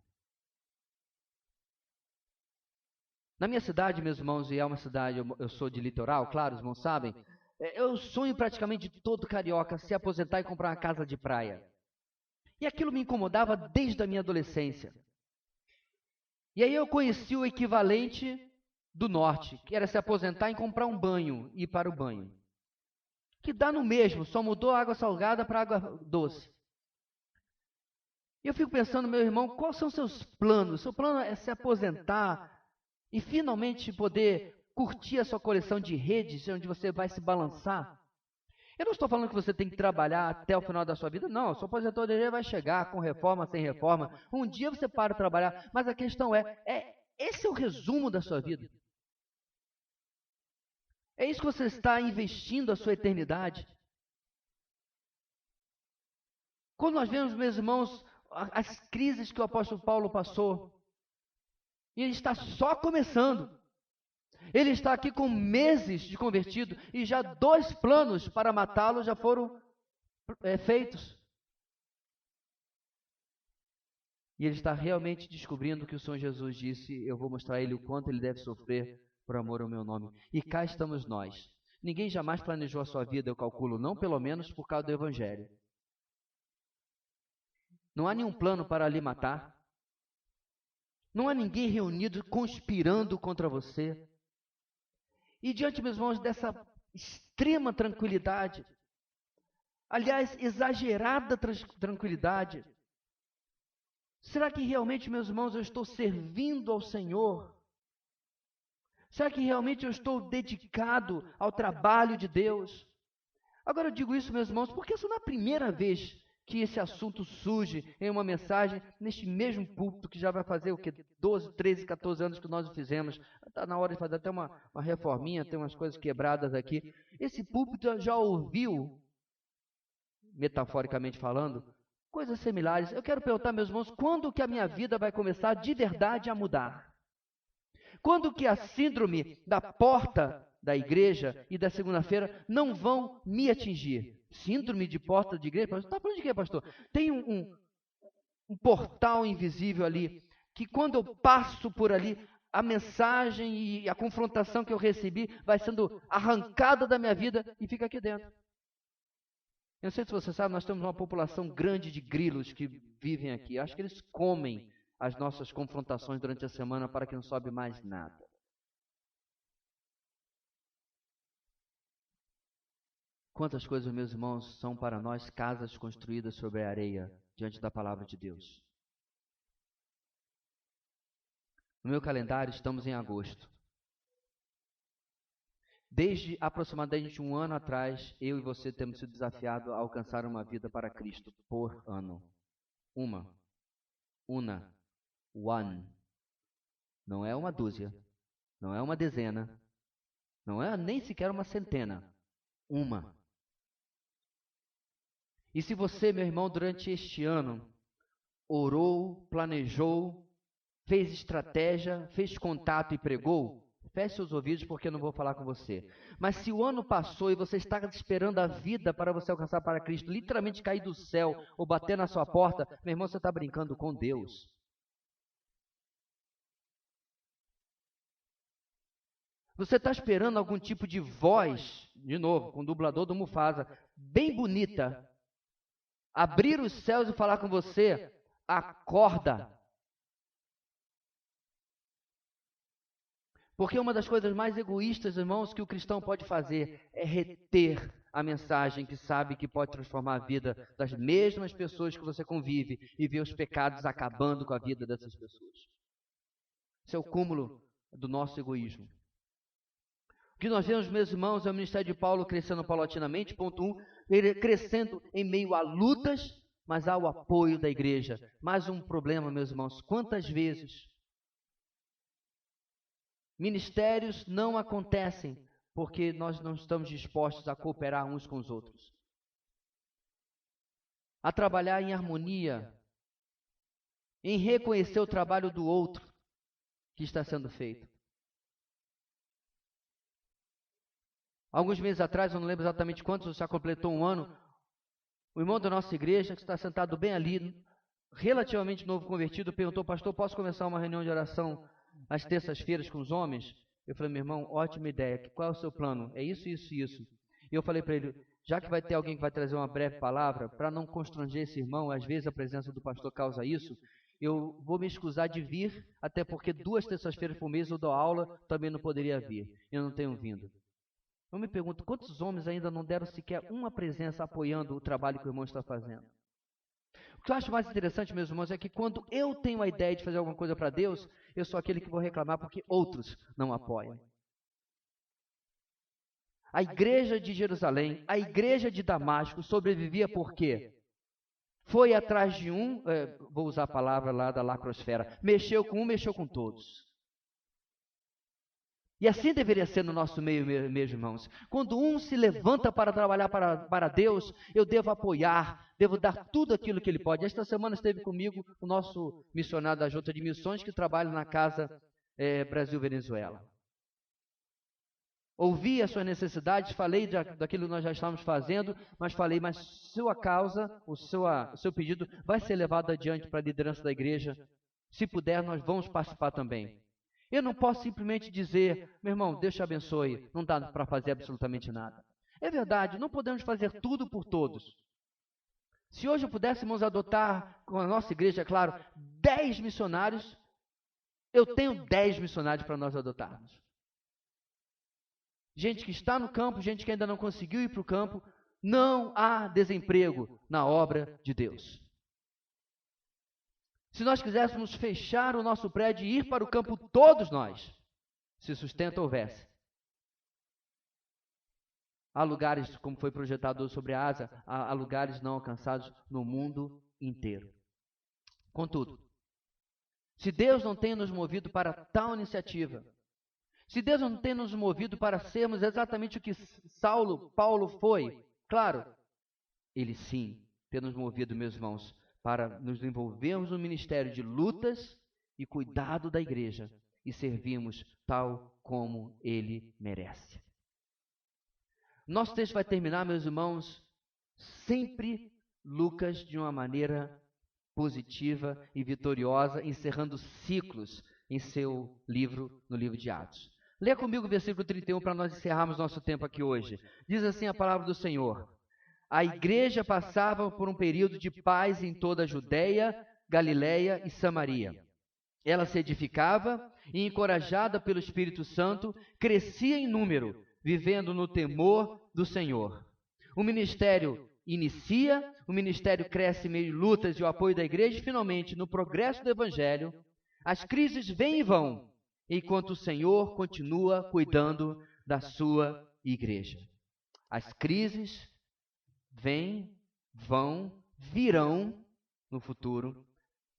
Na minha cidade, meus irmãos, e é uma cidade, eu sou de litoral, claro, os irmãos sabem, é o sonho praticamente de todo carioca se aposentar e comprar uma casa de praia. E aquilo me incomodava desde a minha adolescência. E aí eu conheci o equivalente do norte, que era se aposentar e comprar um banho e ir para o banho. Que dá no mesmo, só mudou a água salgada para água doce. E eu fico pensando, meu irmão, quais são os seus planos? Seu plano é se aposentar e finalmente poder curtir a sua coleção de redes, onde você vai se balançar? Eu não estou falando que você tem que trabalhar até o final da sua vida, não. A sua aposentadoria vai chegar com reforma, sem reforma. Um dia você para de trabalhar, mas a questão esse é o resumo da sua vida? É isso que você está investindo a sua eternidade? Quando nós vemos, meus irmãos, as crises que o apóstolo Paulo passou, e ele está só começando. Ele está aqui com meses de convertido e já 2 planos para matá-lo já foram feitos. E ele está realmente descobrindo que o Senhor Jesus disse: eu vou mostrar a ele o quanto ele deve sofrer por amor ao meu nome. E cá estamos nós. Ninguém jamais planejou a sua vida, eu calculo, não pelo menos por causa do Evangelho. Não há nenhum plano para lhe matar. Não há ninguém reunido conspirando contra você. E diante, meus irmãos, dessa extrema tranquilidade, aliás, exagerada tranquilidade, será que realmente, meus irmãos, eu estou servindo ao Senhor? Será que realmente eu estou dedicado ao trabalho de Deus? Agora eu digo isso, meus irmãos, porque essa não é a primeira vez que esse assunto surge em uma mensagem neste mesmo púlpito que já vai fazer o que? 12, 13, 14 anos que nós o fizemos. Está na hora de fazer até uma reforminha, tem umas coisas quebradas aqui. Esse púlpito já ouviu, metaforicamente falando, coisas similares. Eu quero perguntar, meus irmãos, quando que a minha vida vai começar de verdade a mudar? Quando que a síndrome da porta da igreja e da segunda-feira não vão me atingir? Síndrome de porta de igreja? Está falando de quê, pastor? Tem um portal invisível ali, que quando eu passo por ali, a mensagem e a confrontação que eu recebi vai sendo arrancada da minha vida e fica aqui dentro. Eu não sei se você sabe, nós temos uma população grande de grilos que vivem aqui. Acho que eles comem as nossas confrontações durante a semana para que não sobe mais nada. Quantas coisas, meus irmãos, são para nós casas construídas sobre a areia diante da palavra de Deus. No meu calendário estamos em agosto. Desde aproximadamente um ano atrás, eu e você temos sido desafiados a alcançar uma vida para Cristo por ano. One. Não é uma dúzia, não é uma dezena, não é nem sequer uma centena. Uma. E se você, meu irmão, durante este ano, orou, planejou, fez estratégia, fez contato e pregou, feche os ouvidos porque eu não vou falar com você. Mas se o ano passou e você está esperando a vida para você alcançar para Cristo, literalmente cair do céu ou bater na sua porta, meu irmão, você está brincando com Deus. Você está esperando algum tipo de voz, de novo, com o dublador do Mufasa, bem bonita, abrir os céus e falar com você, acorda. Porque uma das coisas mais egoístas, irmãos, que o cristão pode fazer é reter a mensagem que sabe que pode transformar a vida das mesmas pessoas que você convive e ver os pecados acabando com a vida dessas pessoas. Esse é o cúmulo do nosso egoísmo. O que nós vemos, meus irmãos, é o ministério de Paulo crescendo paulatinamente, ponto 1, ele crescendo em meio a lutas, mas há o apoio da igreja. Mais um problema, meus irmãos, quantas vezes ministérios não acontecem porque nós não estamos dispostos a cooperar uns com os outros, a trabalhar em harmonia, em reconhecer o trabalho do outro que está sendo feito. Alguns meses atrás, eu não lembro exatamente quantos, já completou um ano, o irmão da nossa igreja, que está sentado bem ali, relativamente novo convertido, perguntou, pastor, posso começar uma reunião de oração às terças-feiras com os homens? Eu falei, meu irmão, ótima ideia, qual é o seu plano? É isso, isso e isso. E eu falei para ele, já que vai ter alguém que vai trazer uma breve palavra, para não constranger esse irmão, às vezes a presença do pastor causa isso, eu vou me escusar de vir, até porque 2 terças-feiras por mês eu dou aula, também não poderia vir, eu não tenho vindo. Eu me pergunto, quantos homens ainda não deram sequer uma presença apoiando o trabalho que o irmão está fazendo? O que eu acho mais interessante, meus irmãos, é que quando eu tenho a ideia de fazer alguma coisa para Deus, eu sou aquele que vou reclamar porque outros não apoiam. A igreja de Jerusalém, a igreja de Damasco sobrevivia por quê? Foi atrás de um, vou usar a palavra lá da lacrosfera, mexeu com um, mexeu com todos. E assim deveria ser no nosso meio, meus irmãos. Quando um se levanta para trabalhar para Deus, eu devo apoiar, devo dar tudo aquilo que ele pode. Esta semana esteve comigo o nosso missionário da Junta de Missões, que trabalha na Casa Brasil-Venezuela. Ouvi as suas necessidades, falei daquilo que nós já estávamos fazendo, mas falei, mas sua causa, o seu pedido vai ser levado adiante para a liderança da igreja. Se puder, nós vamos participar também. Eu não posso simplesmente dizer, meu irmão, Deus te abençoe, não dá para fazer absolutamente nada. É verdade, não podemos fazer tudo por todos. Se hoje pudéssemos adotar, com a nossa igreja, é claro, 10 missionários, Eu tenho 10 missionários para nós adotarmos. Gente que está no campo, gente que ainda não conseguiu ir para o campo. Não há desemprego na obra de Deus. Se nós quiséssemos fechar o nosso prédio e ir para o campo, todos nós, se sustento houvesse. Há lugares, como foi projetado sobre a Ásia, há lugares não alcançados no mundo inteiro. Contudo, se Deus não tem nos movido para tal iniciativa, se Deus não tem nos movido para sermos exatamente o que Paulo foi, claro, Ele sim tem nos movido, meus irmãos, para nos envolvermos no ministério de lutas e cuidado da igreja e servirmos tal como Ele merece. Nosso texto vai terminar, meus irmãos, sempre Lucas de uma maneira positiva e vitoriosa, encerrando ciclos em seu livro, no livro de Atos. Lê comigo o versículo 31 para nós encerrarmos nosso tempo aqui hoje. Diz assim a palavra do Senhor: a igreja passava por um período de paz em toda a Judeia, Galileia e Samaria. Ela se edificava e, encorajada pelo Espírito Santo, crescia em número, vivendo no temor do Senhor. O ministério inicia, o ministério cresce em meio a lutas e o apoio da igreja, e finalmente, no progresso do Evangelho, as crises vêm e vão, enquanto o Senhor continua cuidando da sua igreja. As crises vêm, vão, virão no futuro,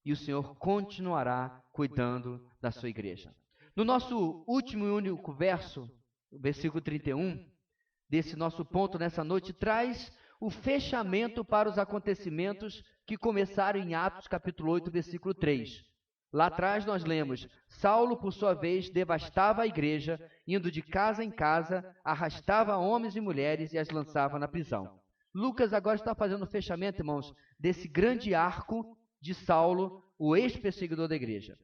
e o Senhor continuará cuidando da sua igreja. No nosso último e único verso, o versículo 31, desse nosso ponto nessa noite, traz o fechamento para os acontecimentos que começaram em Atos capítulo 8, versículo 3. Lá atrás nós lemos: Saulo, por sua vez, devastava a igreja, indo de casa em casa, arrastava homens e mulheres e as lançava na prisão. Lucas agora está fazendo o fechamento, irmãos, desse grande arco de Saulo, o ex-perseguidor da igreja.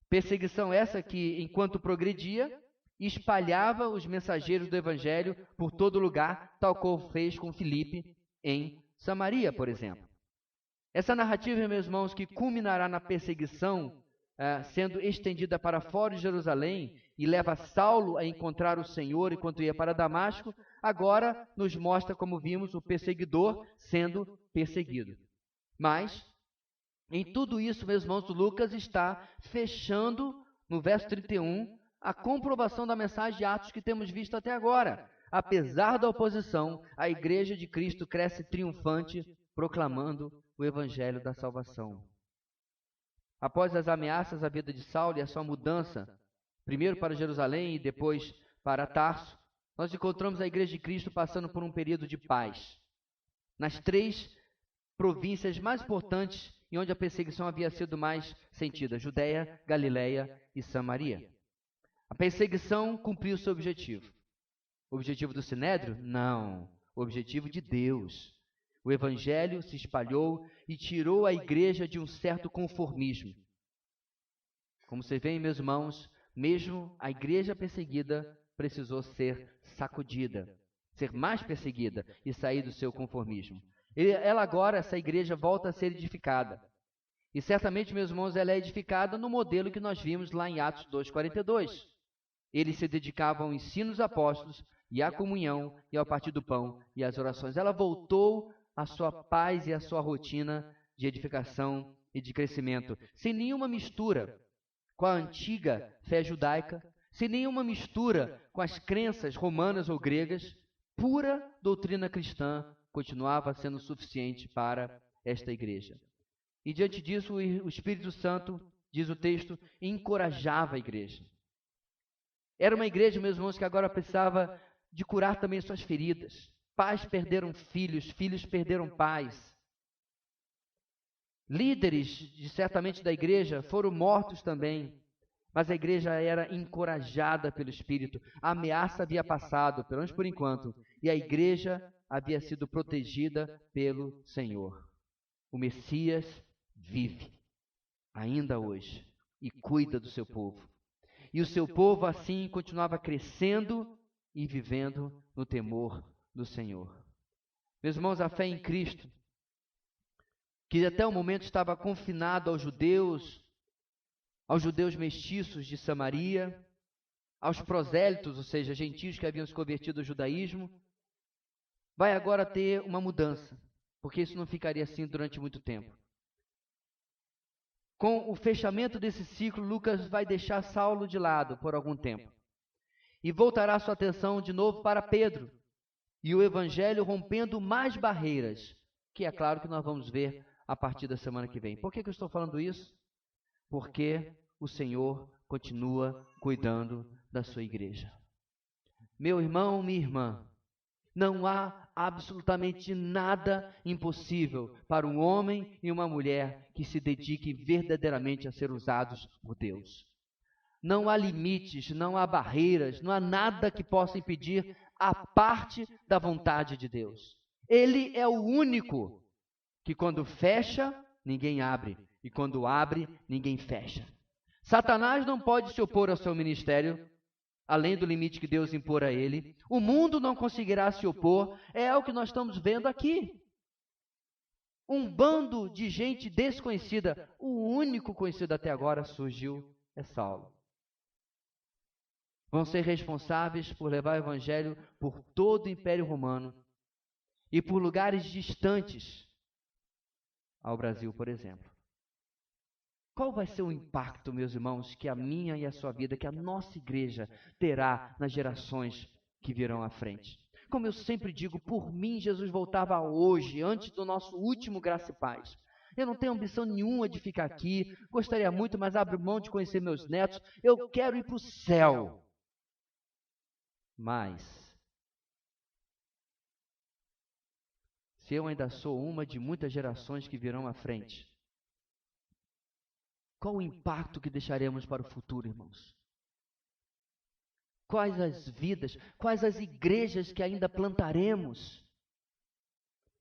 Perseguição essa que, enquanto progredia, espalhava os mensageiros do evangelho por todo lugar, tal como fez com Filipe em Samaria, por exemplo. Essa narrativa, meus irmãos, que culminará na perseguição, sendo estendida para fora de Jerusalém e leva Saulo a encontrar o Senhor enquanto ia para Damasco, agora nos mostra, como vimos, o perseguidor sendo perseguido. Mas, em tudo isso, meus irmãos, Lucas está fechando, no verso 31, a comprovação da mensagem de Atos que temos visto até agora. Apesar da oposição, a igreja de Cristo cresce triunfante, proclamando o evangelho da salvação. Após as ameaças à vida de Saulo e a sua mudança, primeiro para Jerusalém e depois para Tarso, nós encontramos a igreja de Cristo passando por um período de paz. Nas 3 províncias mais importantes e onde a perseguição havia sido mais sentida: Judeia, Galileia e Samaria. A perseguição cumpriu seu objetivo. O objetivo do Sinédrio? Não. O objetivo de Deus. O evangelho se espalhou e tirou a igreja de um certo conformismo. Como vocês veem, meus irmãos, mesmo a igreja perseguida precisou ser sacudida, ser mais perseguida e sair do seu conformismo. Ela agora, essa igreja, volta a ser edificada. E certamente, meus irmãos, ela é edificada no modelo que nós vimos lá em Atos 2,42. Eles se dedicavam ao ensino dos apóstolos e à comunhão e ao partir do pão e às orações. Ela voltou à sua paz e à sua rotina de edificação e de crescimento, sem nenhuma mistura com a antiga fé judaica, sem nenhuma mistura com as crenças romanas ou gregas. Pura doutrina cristã continuava sendo suficiente para esta igreja. E diante disso, o Espírito Santo, diz o texto, encorajava a igreja. Era uma igreja, meus irmãos, que agora precisava de curar também suas feridas. Pais perderam filhos, filhos perderam pais. Líderes, certamente, da igreja foram mortos também. Mas a igreja era encorajada pelo Espírito. A ameaça havia passado, pelo menos por enquanto, e a igreja havia sido protegida pelo Senhor. O Messias vive, ainda hoje, e cuida do seu povo. E o seu povo, assim, continuava crescendo e vivendo no temor do Senhor. Meus irmãos, a fé em Cristo, que até o momento estava confinado aos judeus, aos judeus mestiços de Samaria, aos prosélitos, ou seja, gentios que haviam se convertido ao judaísmo, vai agora ter uma mudança, porque isso não ficaria assim durante muito tempo. Com o fechamento desse ciclo, Lucas vai deixar Saulo de lado por algum tempo e voltará sua atenção de novo para Pedro e o evangelho rompendo mais barreiras, que é claro que nós vamos ver a partir da semana que vem. Por que eu estou falando isso? Porque o Senhor continua cuidando da sua igreja. Meu irmão, minha irmã, não há absolutamente nada impossível para um homem e uma mulher que se dediquem verdadeiramente a ser usados por Deus. Não há limites, não há barreiras, não há nada que possa impedir a parte da vontade de Deus. Ele é o único que quando fecha, ninguém abre, e quando abre, ninguém fecha. Satanás não pode se opor ao seu ministério, além do limite que Deus impor a ele. O mundo não conseguirá se opor, é o que nós estamos vendo aqui. Um bando de gente desconhecida, o único conhecido até agora surgiu é Saulo. Vão ser responsáveis por levar o evangelho por todo o Império Romano e por lugares distantes ao Brasil, por exemplo. Qual vai ser o impacto, meus irmãos, que a minha e a sua vida, que a nossa igreja terá nas gerações que virão à frente? Como eu sempre digo, por mim Jesus voltava hoje, antes do nosso último Graça e Paz. Eu não tenho ambição nenhuma de ficar aqui, gostaria muito, mas abro mão de conhecer meus netos. Eu quero ir para o céu. Mas, se eu ainda sou uma de muitas gerações que virão à frente, qual o impacto que deixaremos para o futuro, irmãos? Quais as vidas, quais as igrejas que ainda plantaremos?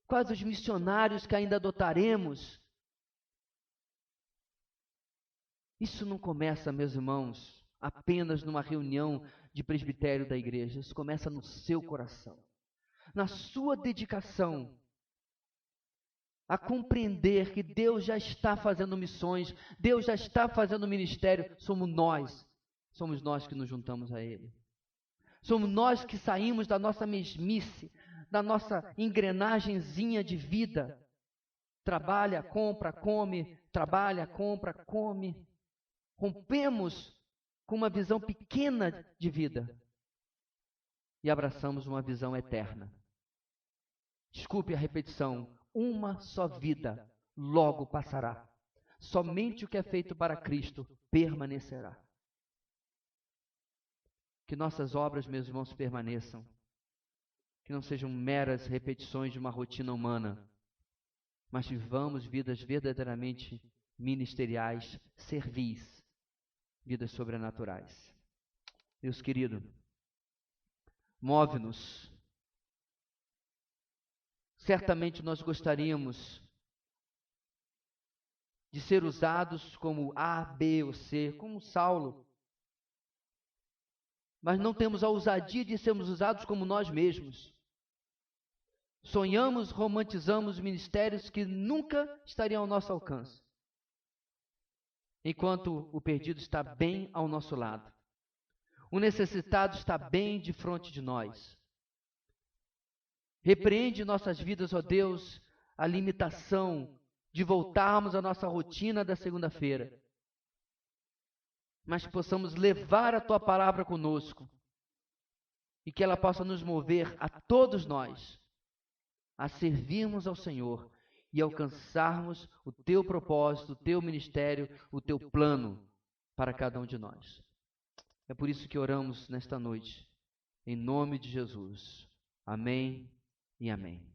Quais os missionários que ainda adotaremos? Isso não começa, meus irmãos, apenas numa reunião de presbitério da igreja. Isso começa no seu coração, na sua dedicação a compreender que Deus já está fazendo missões, Deus já está fazendo ministério. Somos nós que nos juntamos a Ele. Somos nós que saímos da nossa mesmice, da nossa engrenagemzinha de vida. Trabalha, compra, come, trabalha, compra, come. Rompemos com uma visão pequena de vida e abraçamos uma visão eterna. Desculpe a repetição, uma só vida logo passará. Somente o que é feito para Cristo permanecerá. Que nossas obras, meus irmãos, permaneçam. Que não sejam meras repetições de uma rotina humana, mas vivamos vidas verdadeiramente ministeriais, servis, vidas sobrenaturais. Deus querido, move-nos. Certamente nós gostaríamos de ser usados como A, B ou C, como Saulo. Mas não temos a ousadia de sermos usados como nós mesmos. Sonhamos, romantizamos ministérios que nunca estariam ao nosso alcance, enquanto o perdido está bem ao nosso lado. O necessitado está bem de frente de nós. Repreende em nossas vidas, ó Deus, a limitação de voltarmos à nossa rotina da segunda-feira, mas que possamos levar a Tua palavra conosco e que ela possa nos mover a todos nós a servirmos ao Senhor e alcançarmos o Teu propósito, o Teu ministério, o Teu plano para cada um de nós. É por isso que oramos nesta noite, em nome de Jesus. Amém e amém.